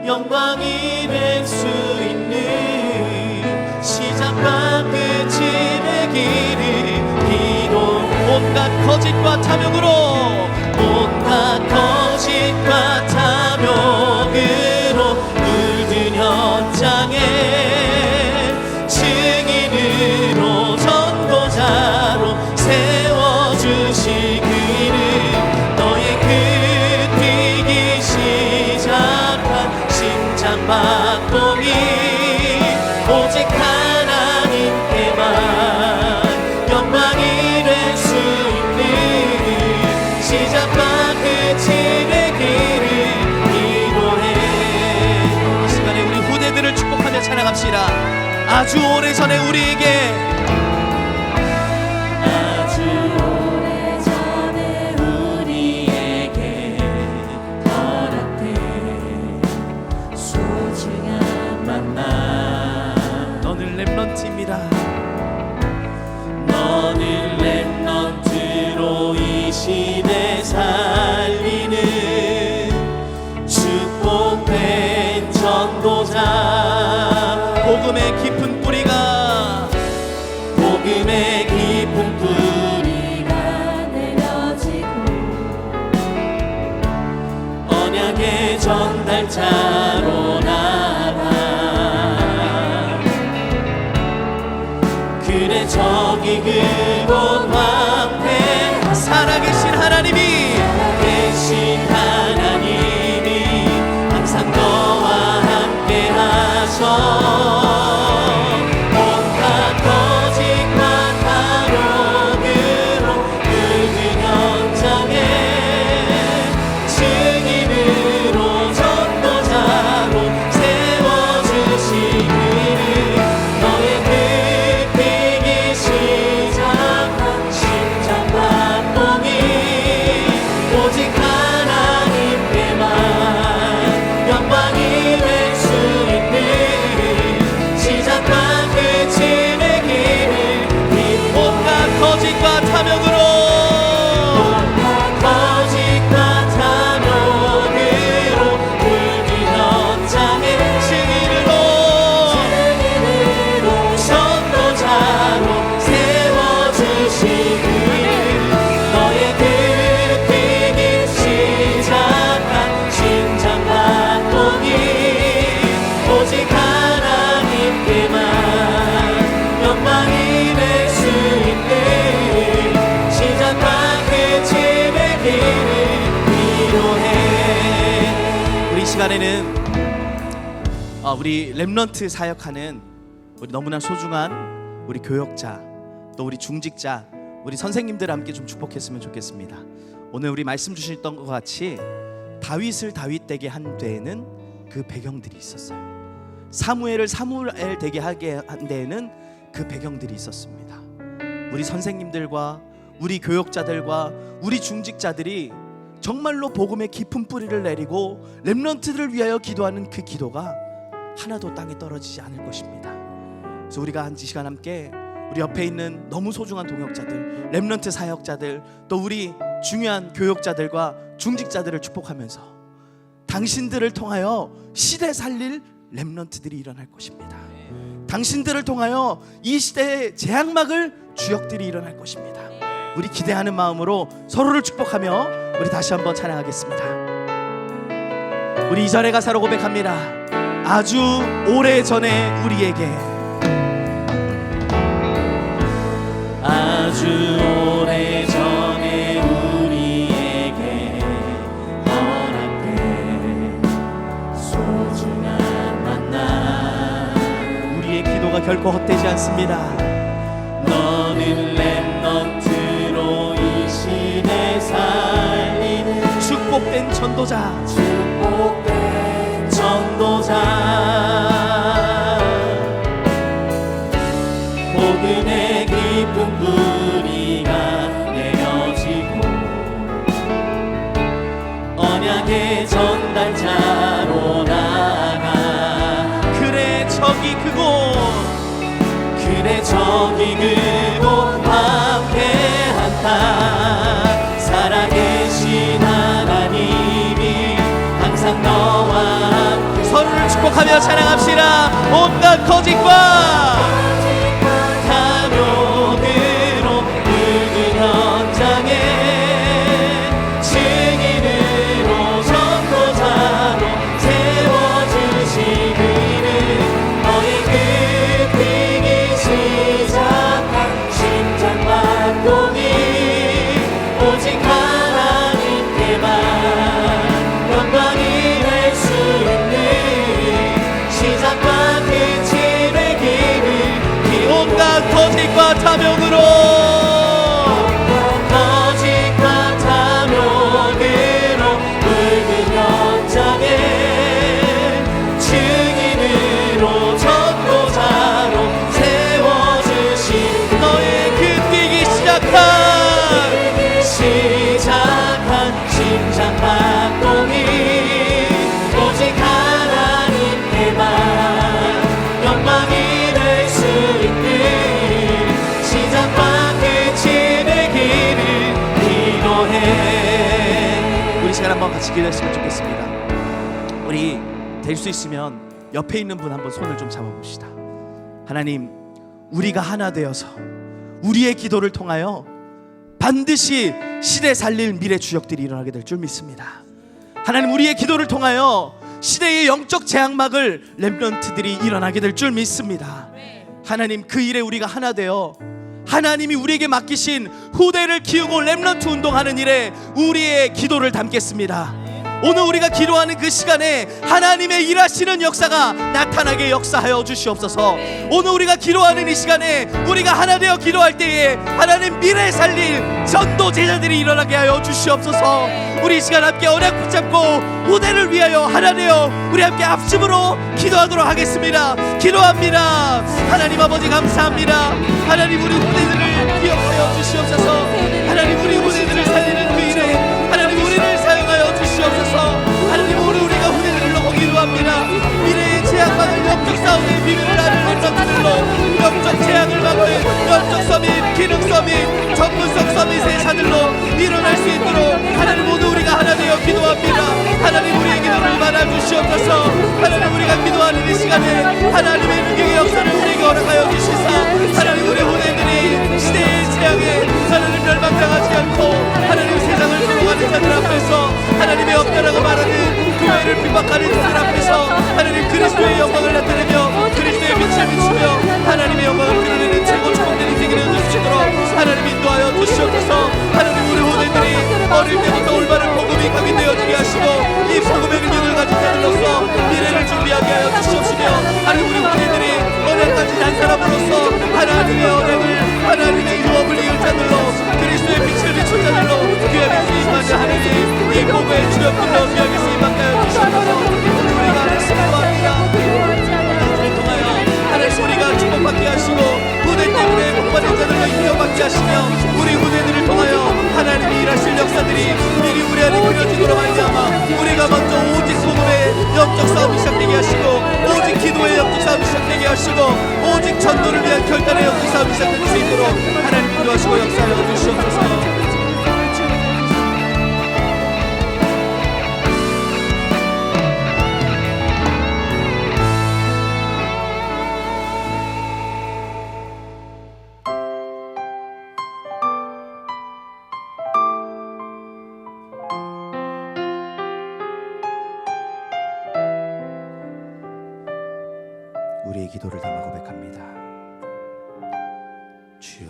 영광이 될 수 있는 시작과 끝이 되기를 기도. 온갖 거짓과 탐욕으로 온갖 거짓과 탐욕으로 물든 현장에 증인으로 전도자로 세워주시기를 너의 그 뛰기 시작한 심장박동이 오직 하나님께만 영광이 될 수 있는 시작과 끝이 되기를 기도해. 이 시간에 우리 후대들을 축복하며 찬양합시다. 아주 오래전에 우리에게 아주 오래전에 우리에게 허락된 소중한 만남. 너는 렘넌트입니다. 너는 렘넌트로 이 시대 살리는 축복된 전도자. 복음의 깊은 뿌리가 복음의 깊은 뿌리가 내려지고 언약의 전달자로 나가. 그래 저기 그곳 황폐 살아계신 하나님이 항상 너와 함께 하셔. 온갖 거짓과 탐욕으로 물든 현장에 증인으로 전도자로 세워주시기를 너의 그 뛰기 시작한 심장박동이 오직 하나님께만 영광이 될 수 있는 시작과 끝이 되기를. 온갖 거짓과 탐욕으로 거짓과 탐욕으로 물든 현장에 증인으로 전도자로 세워주시기를 너의 그 뛰기 시작한 심장박동이 오직 하나님께만 영광이 될 수 있는 시작과 끝이 되기를 기도해. 우리 시간에는 우리 렘넌트 사역하는 우리 너무나 소중한 우리 교역자 또 우리 중직자 우리 선생님들 함께 좀 축복했으면 좋겠습니다. 오늘 우리 말씀 주셨던 것 같이 다윗을 다윗 되게 한 데에는 그 배경들이 있었어요. 사무엘을 사무엘 되게 하게 한 데에는 그 배경들이 있었습니다. 우리 선생님들과 우리 교역자들과 우리 중직자들이 정말로 복음의 깊은 뿌리를 내리고 렘넌트들을 위하여 기도하는 그 기도가 하나도 땅에 떨어지지 않을 것입니다. 그래서 우리가 한 시간 함께 우리 옆에 있는 너무 소중한 동역자들, 렘넌트 사역자들, 또 우리 중요한 교역자들과 중직자들을 축복하면서 당신들을 통하여 시대 살릴 렘넌트들이 일어날 것입니다. 당신들을 통하여 이 시대의 재앙막을 주역들이 일어날 것입니다. 우리 기대하는 마음으로 서로를 축복하며 우리 다시 한번 찬양하겠습니다. 우리 2절의 가사로 고백합니다. 아주 오래전에 우리에게, 아주 오래전에 우리에게 허락된 소중한 만남, 우리의 기도가 결코 헛되지 않습니다. 너는 렘넌트로 이 시대 살리는 축복된 전도자, 축복된 전도자, 복음의 깊은 뿌리가 내려지고 언약의 전달자로 나아가. 그래 저기 그곳, 그래 저기 그곳 함께한다. 살아계신 하나님이 항상 너와 함께. 서로를 축복하며 찬양합시다. 온갖 거짓과 탐욕으로 늙은 현장에 증인으로 전도자로 세워주신 그는 너의 그 시작한 심장박동이 오직 하나님께만 영광이 될 수 있는 시작과 끝이 되기를. 온갖 거짓과 탐욕으로, 거짓과 탐욕으로 붉은 현장에 증인으로 전도자로 세워주신 너의 그 뛰기 시작한 심장박동이 오직 하나님께만 영광이 될 수 있는 시작과 끝이 되기를 기도해. 우리 시간 한번 같이 기도했으면 좋겠습니다. 우리 될 수 있으면 옆에 있는 분 한번 손을 좀 잡아봅시다. 하나님, 우리가 하나 되어서 우리의 기도를 통하여 반드시 시대 살릴 미래 주역들이 일어나게 될 줄 믿습니다. 하나님, 우리의 기도를 통하여 시대의 영적 재앙막을 렘넌트들이 일어나게 될 줄 믿습니다. 하나님, 그 일에 우리가 하나 되어 하나님이 우리에게 맡기신 후대를 키우고 렘넌트 운동하는 일에 우리의 기도를 담겠습니다. 오늘 우리가 기도하는 그 시간에 하나님의 일하시는 역사가 나타나게 역사하여 주시옵소서. 오늘 우리가 기도하는 이 시간에 우리가 하나 되어 기도할 때에 하나님 미래 살릴 전도 제자들이 일어나게 하여 주시옵소서. 우리 이 시간 함께 언약 붙잡고 후대를 위하여 하나 되어 우리 함께 합심으로 기도하도록 하겠습니다. 기도합니다. 하나님 아버지 감사합니다. 하나님, 우리 후대들을 기억하여 주시옵소서. 하나님, 우리 후대들을 살리는 그 일에 하나님 우리를 사용하여 주시옵소서. 하나님, 오늘 우리가 후대들을 놓고 기도합니다. 미래의 재앙막을 영적 싸움의 비밀을 아는 렘넌트들로 영적 재앙을 막을 영적 서밋, 기능 서밋, 전문성 서밋의 자들로 일어날 수 있도록 하나님, 오늘 우리가 하나 되어 기도합니다. 하나님, 우리의 기도를 받아 주시옵소서. 하나님, 우리가 기도하는 이 시간에 하나님의 능력의 역사를 우리에게 허락하여 주시사 하나님, 우리 후대들이 시대의 재앙에 하나님 멸망당하지 않고 하나님 세상을 조롱하는 자들 앞에서 하나님의 없다라고 말하는 교회를 핍박하는 자들 앞에서 하나님 그리스도의 영광을 나타내며 그리스도의 빛을 비추며 하나님의 영광을 드러내는 최고 축복된 인생이 되어주시도록 하나님 인도하여 주시옵소서. 하나님, 우리 후대들이 어릴 때부터 올바른 복음이 각인되어지게 하시고 이 복음의 능력을 가진 자들로서 미래를 준비하게 하여 주시옵시며 하나님, 우리 후대들이 언약까지 난 사람으로서 하나님의 언약을 하나님의 유업을 이을 자들로 그리스도의 빛을 비춘 자들로 귀하게 쓰임받는 하나님 이 복음의 주역들로 귀하게 쓰임받게 하여 주시옵소서. 우리가 하나님을 구합니다. 우리를 통하여 하나님 우리가 축복받게 하시고 후대 때문에 복받은 자들과 인정받게 하시며 우리 후대들을 통하여 하나님이 일하실 역사들이 미리 우리 안에 그려지도록 말미암아 우리가 먼저 오직 복음의 영적 싸움이 시작되게 하시고 오직 기도의 영적 싸움이 시작되게 하시고 오직 전도를 위한 결단의 영적 싸움이 시작될 수 있도록 하나님 인도하시고 역사하여 주시옵소서. 우리의 기도를 담아 고백합니다. 주여,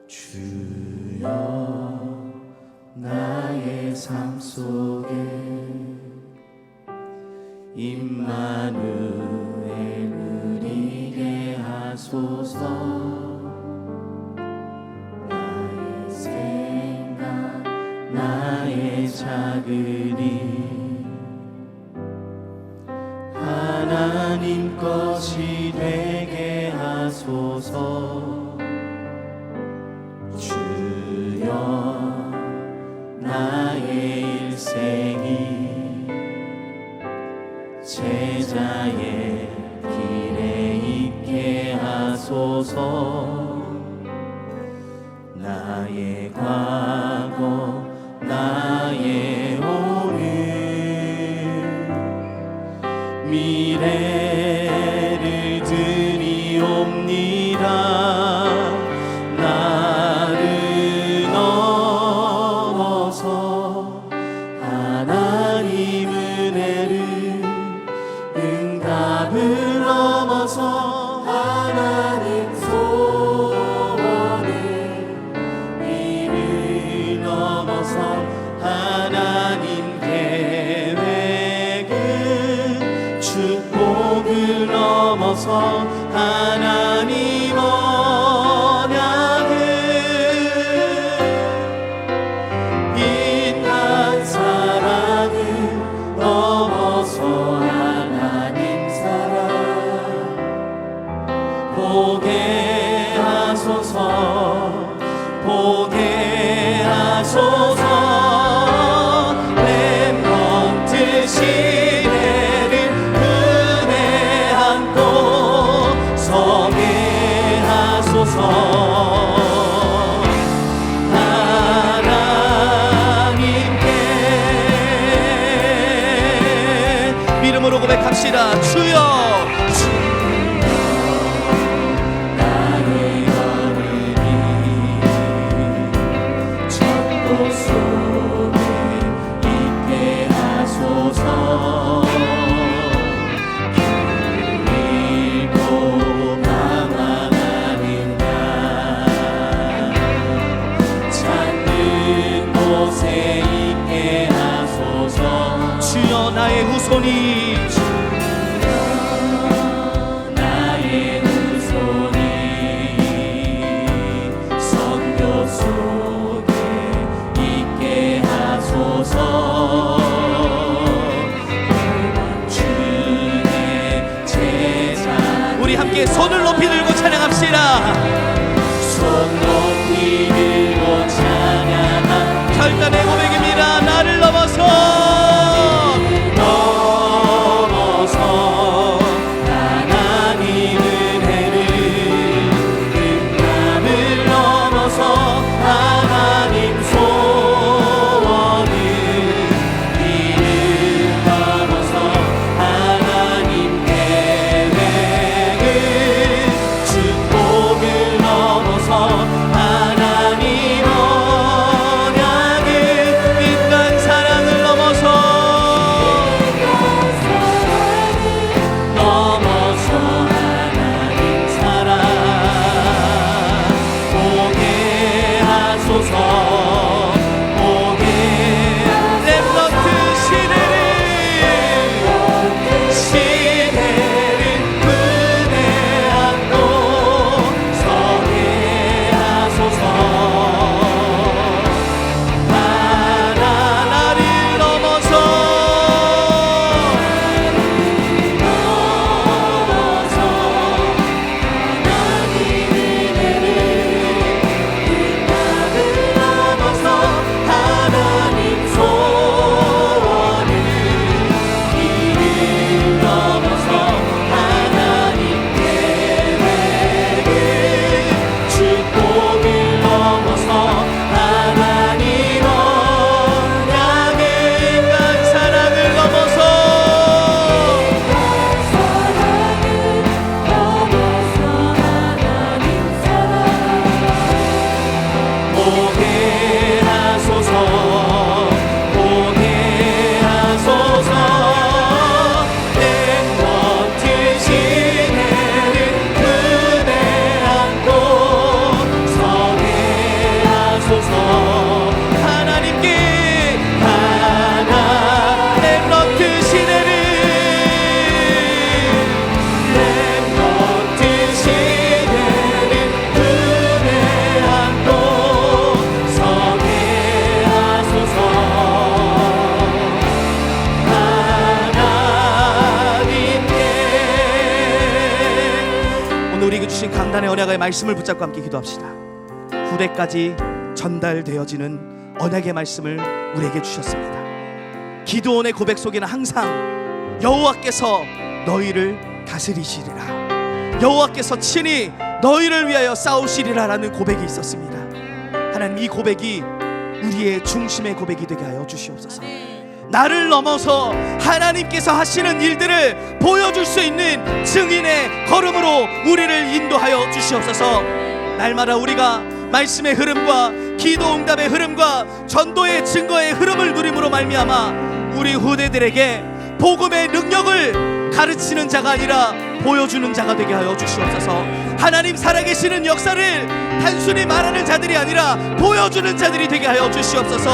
주여, 나의 삶 속에 임마누엘 누리게 하소서. 나의 생각, 나의 작은 일 하나님 것이 되게 하소서. 주여, 나의 일생이 제자의 길에 있게 하소서. 나의 과거, 나의 오늘, 미래를 드리옵니다. 나를 넘어서 하나님 은혜를, 응답을 넘어서 하나님 소원을, 이를 넘어서 하나님 계획을, 축복을 넘어서 하나님 언약을, 빛난 사랑을 넘어서 하나님 사랑 보게 하소서, 보게 하소서. 렘넌트 시대를 은혜 안고 서게 하소서. 하나님께 믿음으로 고백합시다. 주여, 나의 걸음이 천도 속에 있게 하소서. 길고 방황하는 날 찾는 곳에 있게 하소서. 주여, 나의 후손이, 나의 후손이 선교 속에 있게 하소서. 주의 제자, 우리 함께 손을 높이 들고 찬양합시다. 손 높이 들고 찬양한 결단의 고백입니다. 나를 넘어서 하나님 은혜를, 응답을 넘어서 하나님 소원을, 이를 넘어서 하나님 계획을, 축복을 언약의 말씀을 붙잡고 함께 기도합시다. 후대까지 전달되어지는 언약의 말씀을 우리에게 주셨습니다. 기드온의 고백 속에는 항상 여호와께서 너희를 다스리시리라, 여호와께서 친히 너희를 위하여 싸우시리라 라는 고백이 있었습니다. 하나님, 이 고백이 우리의 중심의 고백이 되게 하여 주시옵소서. 나를 넘어서 하나님께서 하시는 일들을 보여줄 수 있는 증인의 걸음으로 우리를 인도하여 주시옵소서. 날마다 우리가 말씀의 흐름과 기도 응답의 흐름과 전도의 증거의 흐름을 누림으로 말미암아 우리 후대들에게 복음의 능력을 가르치는 자가 아니라 보여주는 자가 되게 하여 주시옵소서. 하나님 살아계시는 역사를 단순히 말하는 자들이 아니라 보여주는 자들이 되게 하여 주시옵소서.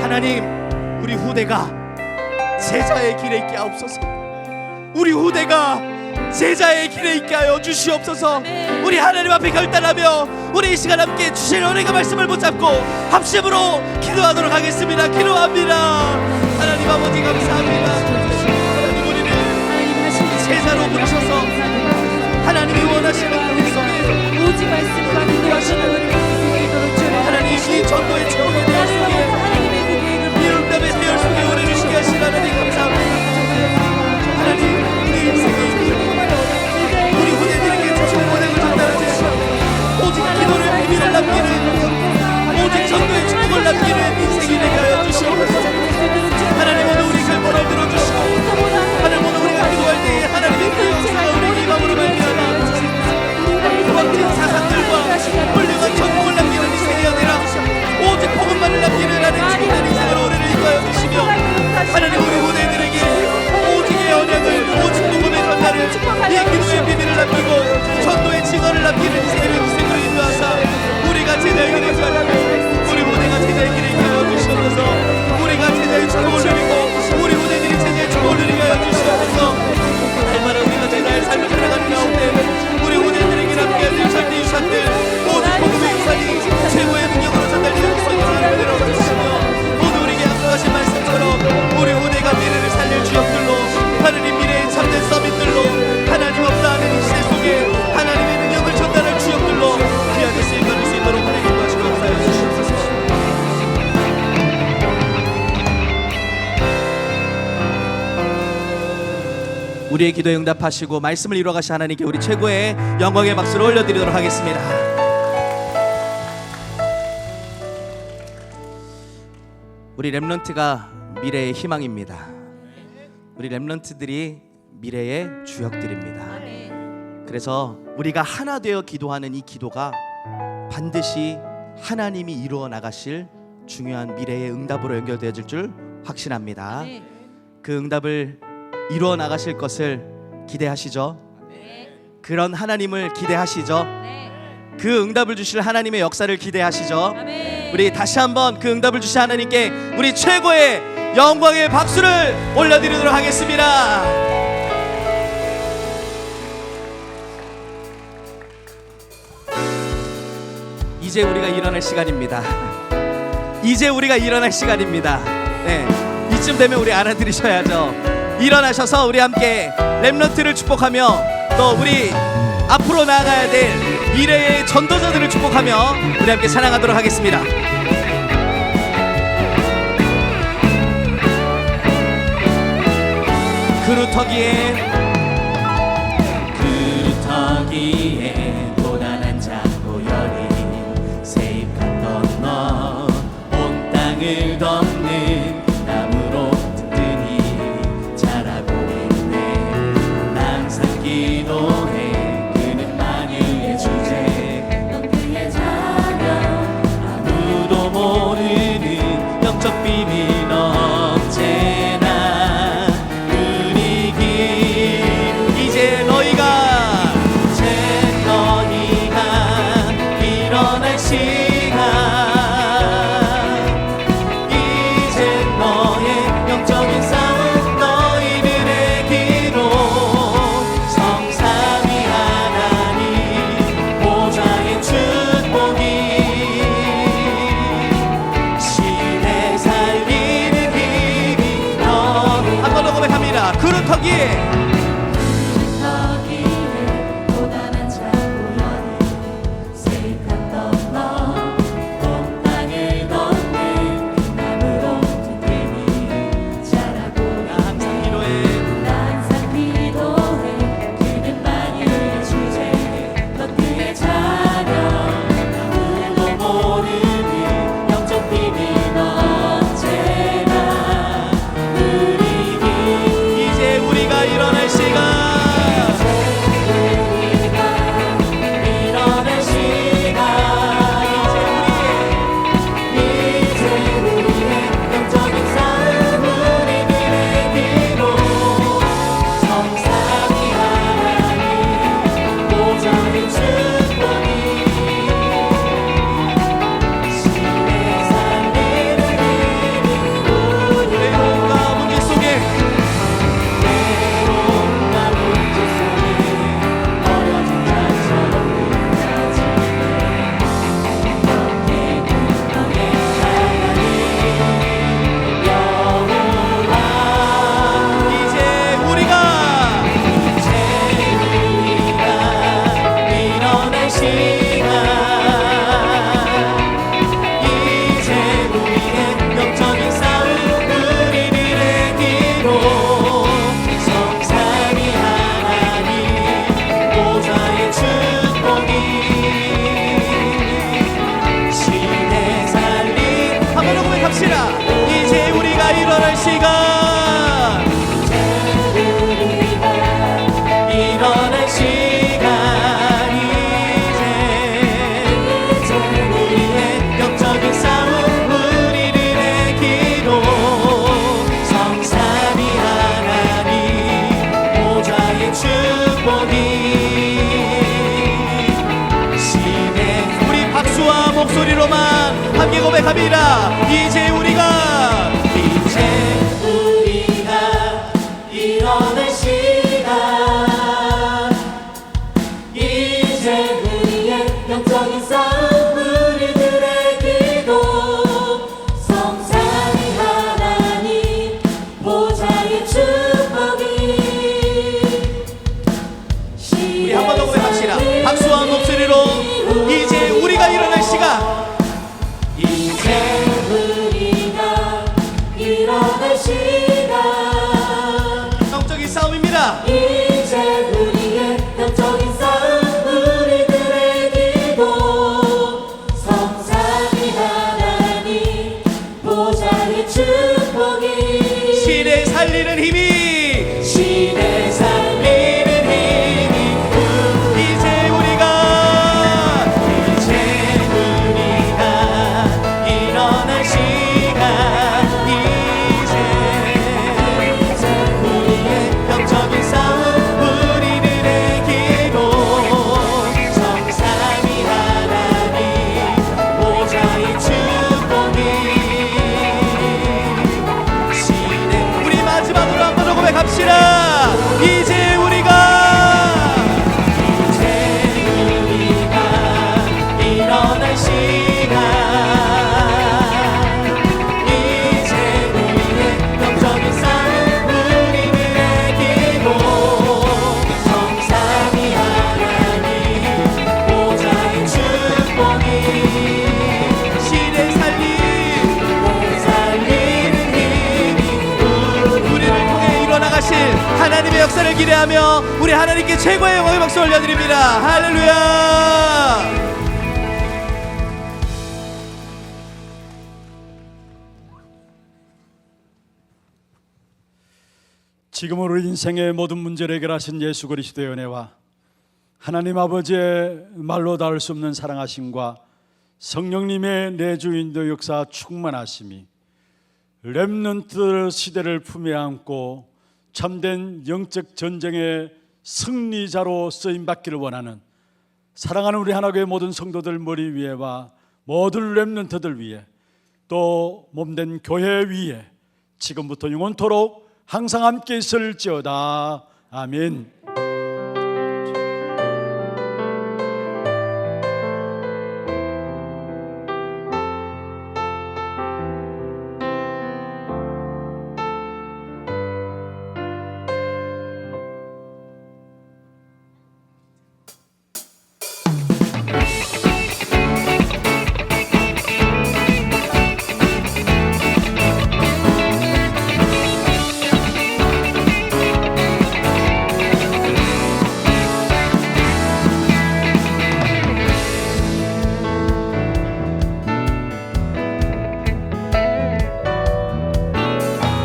하나님, 우리 후대가 제자의 길에 있게 하옵소서. 우리 후대가 제자의 길에 있게 하여 주시옵소서. 우리 하나님 앞에 결단하며 우리 이 시간 함께 주신 은혜의 말씀을 붙잡고 합심으로 기도하도록 하겠습니다. 기도합니다. 하나님 아버지 감사합니다. 하나님, 우리를 제자로 부르셔서 하나님이 원하시는 우리 속에 오직 말씀과 기도하시는 우리를 있도록 주여. 하나님, 이 전도의 축복의 대열 속에 하나님의 그 계획을 이 응답의 대열 속에 우리를 있게 하신 하나님 감사합니다. 하나님, 우리 인생이 우리 후대들에게 주신 원행을 전달하시고 오직 기도를 비밀을 남기는, 오직 전도의 축복을 남기는 인생이 되게 하여 주시옵소서. 하나님, 오늘 우리 결번을 들어주시고 하나님, 오늘 우리가 기도할 때에 하나님의 그 역사가 우리 마음으로 말미암아 멋진 사상들과 훌륭한 전복을 남기는 인생이 아니라 오직 복음만을 남기는 하나님 주님의 인생으로 우리를 인도하여 주시며 하나님, 우리 후대들에게 오직의 언약을, 오직 복음의 전달을, 이 기도의 비밀을 남기고 전도의 증언을 남기는 인생으로 인도하사 우리가 제자의 길에 있게 하시고 우리 후대가 제자의 길에 있게 하여 주시옵소서. 우리가 제자의 축복을 누리고 우리 후대들이 제자의 축복을 누리게 하여 주시옵소서. 날마다 우리가 제자의 삶을 살아가는 가운데 우리 후대들에게 남겨야 절대 유산들, 오직 복음의 유산이 최고의 능력으로 전달되는 성경을 내려가 주시며 모두 우리에게 약속하신 말씀처럼 우리 후대가 미래를 살릴 주역들로, 하나님 미래의 참된 서밋들로, 하나님 없다 하는 이 시대 속에 하나님의 능력을 전달할 주역들로 귀 안에 쓰임받을 수 있도록 하나님 도와주시고 역사하여 주시옵소서. 우리의 기도에 응답하시고 말씀을 이루어가신 하나님께 우리 최고의 영광의 박수를 올려드리도록 하겠습니다. 우리 렘넌트가 미래의 희망입니다. 우리 렘넌트들이 미래의 주역들입니다. 그래서 우리가 하나 되어 기도하는 이 기도가 반드시 하나님이 이루어 나가실 중요한 미래의 응답으로 연결되어질 줄 확신합니다. 그 응답을 이루어 나가실 것을 기대하시죠? 그런 하나님을 기대하시죠? 그 응답을 주실 하나님의 역사를 기대하시죠? 우리 다시 한번 그 응답을 주신 하나님께 우리 최고의 영광의 박수를 올려드리도록 하겠습니다. 이제 우리가 일어날 시간입니다. 이제 우리가 일어날 시간입니다. 네, 이쯤 되면 우리 알아들으셔야죠. 일어나셔서 우리 함께 렘넌트를 축복하며 또 우리 앞으로 나아가야 될 미래의 전도자들을 축복하며 우리 함께 찬양하도록 하겠습니다. 그루터기에 고단한 자고열이 세입가 건너 온 땅을 덮는 나무로 든든히 자라고 있네. 항상 기도해 그는 만유의 주제, 영광의 자녀 아무도 모르는 영적 비밀 언제나 우리 길. 이제 너희가 목소리로만 함께 고백합니다. 이제 우리가 일어날 시간 이제 우리의 영적인 싸움 우리들의 기도 성삼위 하나님 보좌의 축복이 우리 한 번 더 고백합시다. 박수와 목소리로 이제 우리가 일어날 시간 이제 우리가 일어날 시간 영적인 싸움입니다. 이제 우리의 영적인 싸움 우리들의 기도 성삼위 하나님 보좌의 축복이 시대 살리는 힘이 시대 살리는 힘이 이제 우리가 일어날 시간 이제 우리의 영적인 싸움 우리들의 기도 성삼위 하나님 보좌의 축복이 시대 우리 마지막으로 한 번 더 고백합시다. 이제 우리가 일어날 시간 이제 우리의 영적인 싸움 우리들의 기도 성삼위 하나님 보좌의 축복이 시대 살리는 힘이 우리를 통해 일어나가실 하나님의 역사를 기대하며 우리 하나님께 최고의 영광의 박수 올려드립니다. 할렐루야. 지금으로 인생의 모든 문제를 해결하신 예수 그리스도의 은혜와 하나님 아버지의 말로 닿을 수 없는 사랑하심과 성령님의 내주인도 역사 충만하심이 렘넌트 시대를 품에 안고 참된 영적 전쟁의 승리자로 쓰임받기를 원하는 사랑하는 우리 하나교회 모든 성도들 머리 위에와 모든 렘넌트들 위에 또 몸된 교회 위에 지금부터 영원토록 항상 함께 있을지어다. 아멘.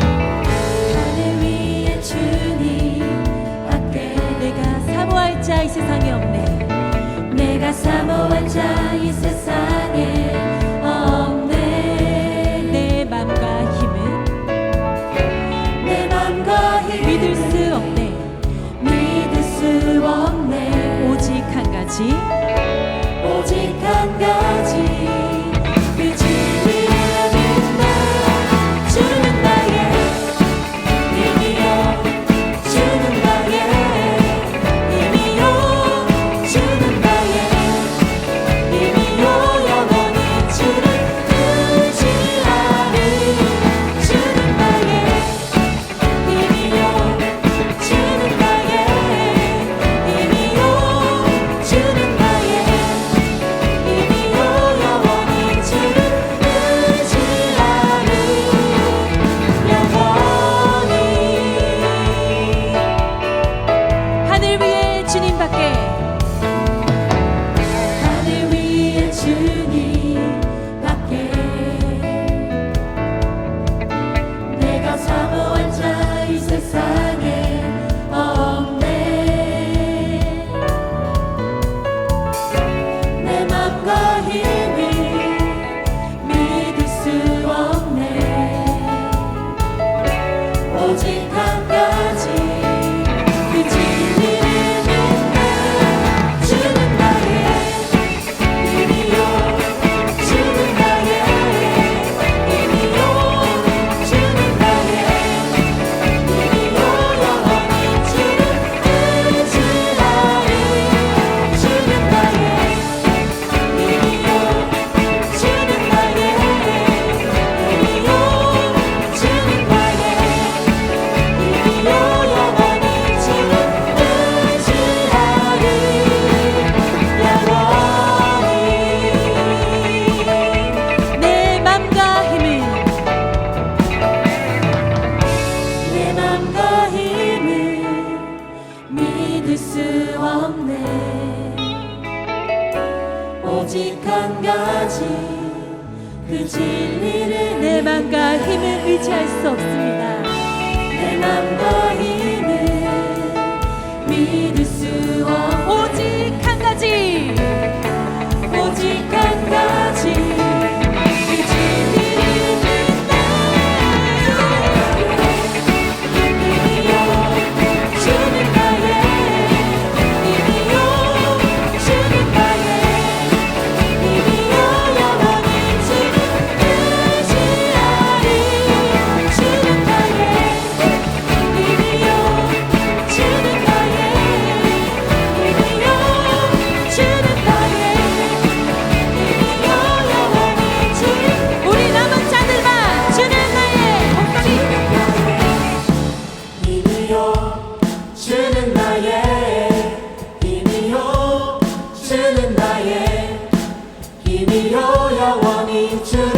하늘 위에 주님 밖에 내가 사모할 자 이 세상에 없네. 내가 사모한 자 이 세상에 없네. 내 맘과 힘은 내 맘과 힘 믿을 수 없네. 믿을 수 없네. 오직 한 가지 오직 한 가지 그 진리는 나 주는 나의 힘이요 주는 나의 힘이요 주는 나의 힘이요 영원히 주를 의지하는 주는 나의 힘이요 주는 나의 힘이요 주는 나의 힘이요 오직 한 가지 그 진리를 내 맘과 힘을 의지할 수 없습니다. 내 맘과 힘을 믿을 수 없네. 오직 한 가지 오직 한 가지 그 진리를 믿나요. 힘이요 주는 나의 힘이요 주는 나의 힘이요 영원히 주는 의지하리. 주는 나의 힘이요 주는 나의 힘이요 주는 나의 힘이요 영원히 주는 우리 남은 자들만 주는 나의 목소리 힘이요 주는 나의 힘이요 주는 나의 힘이요 영원히 주는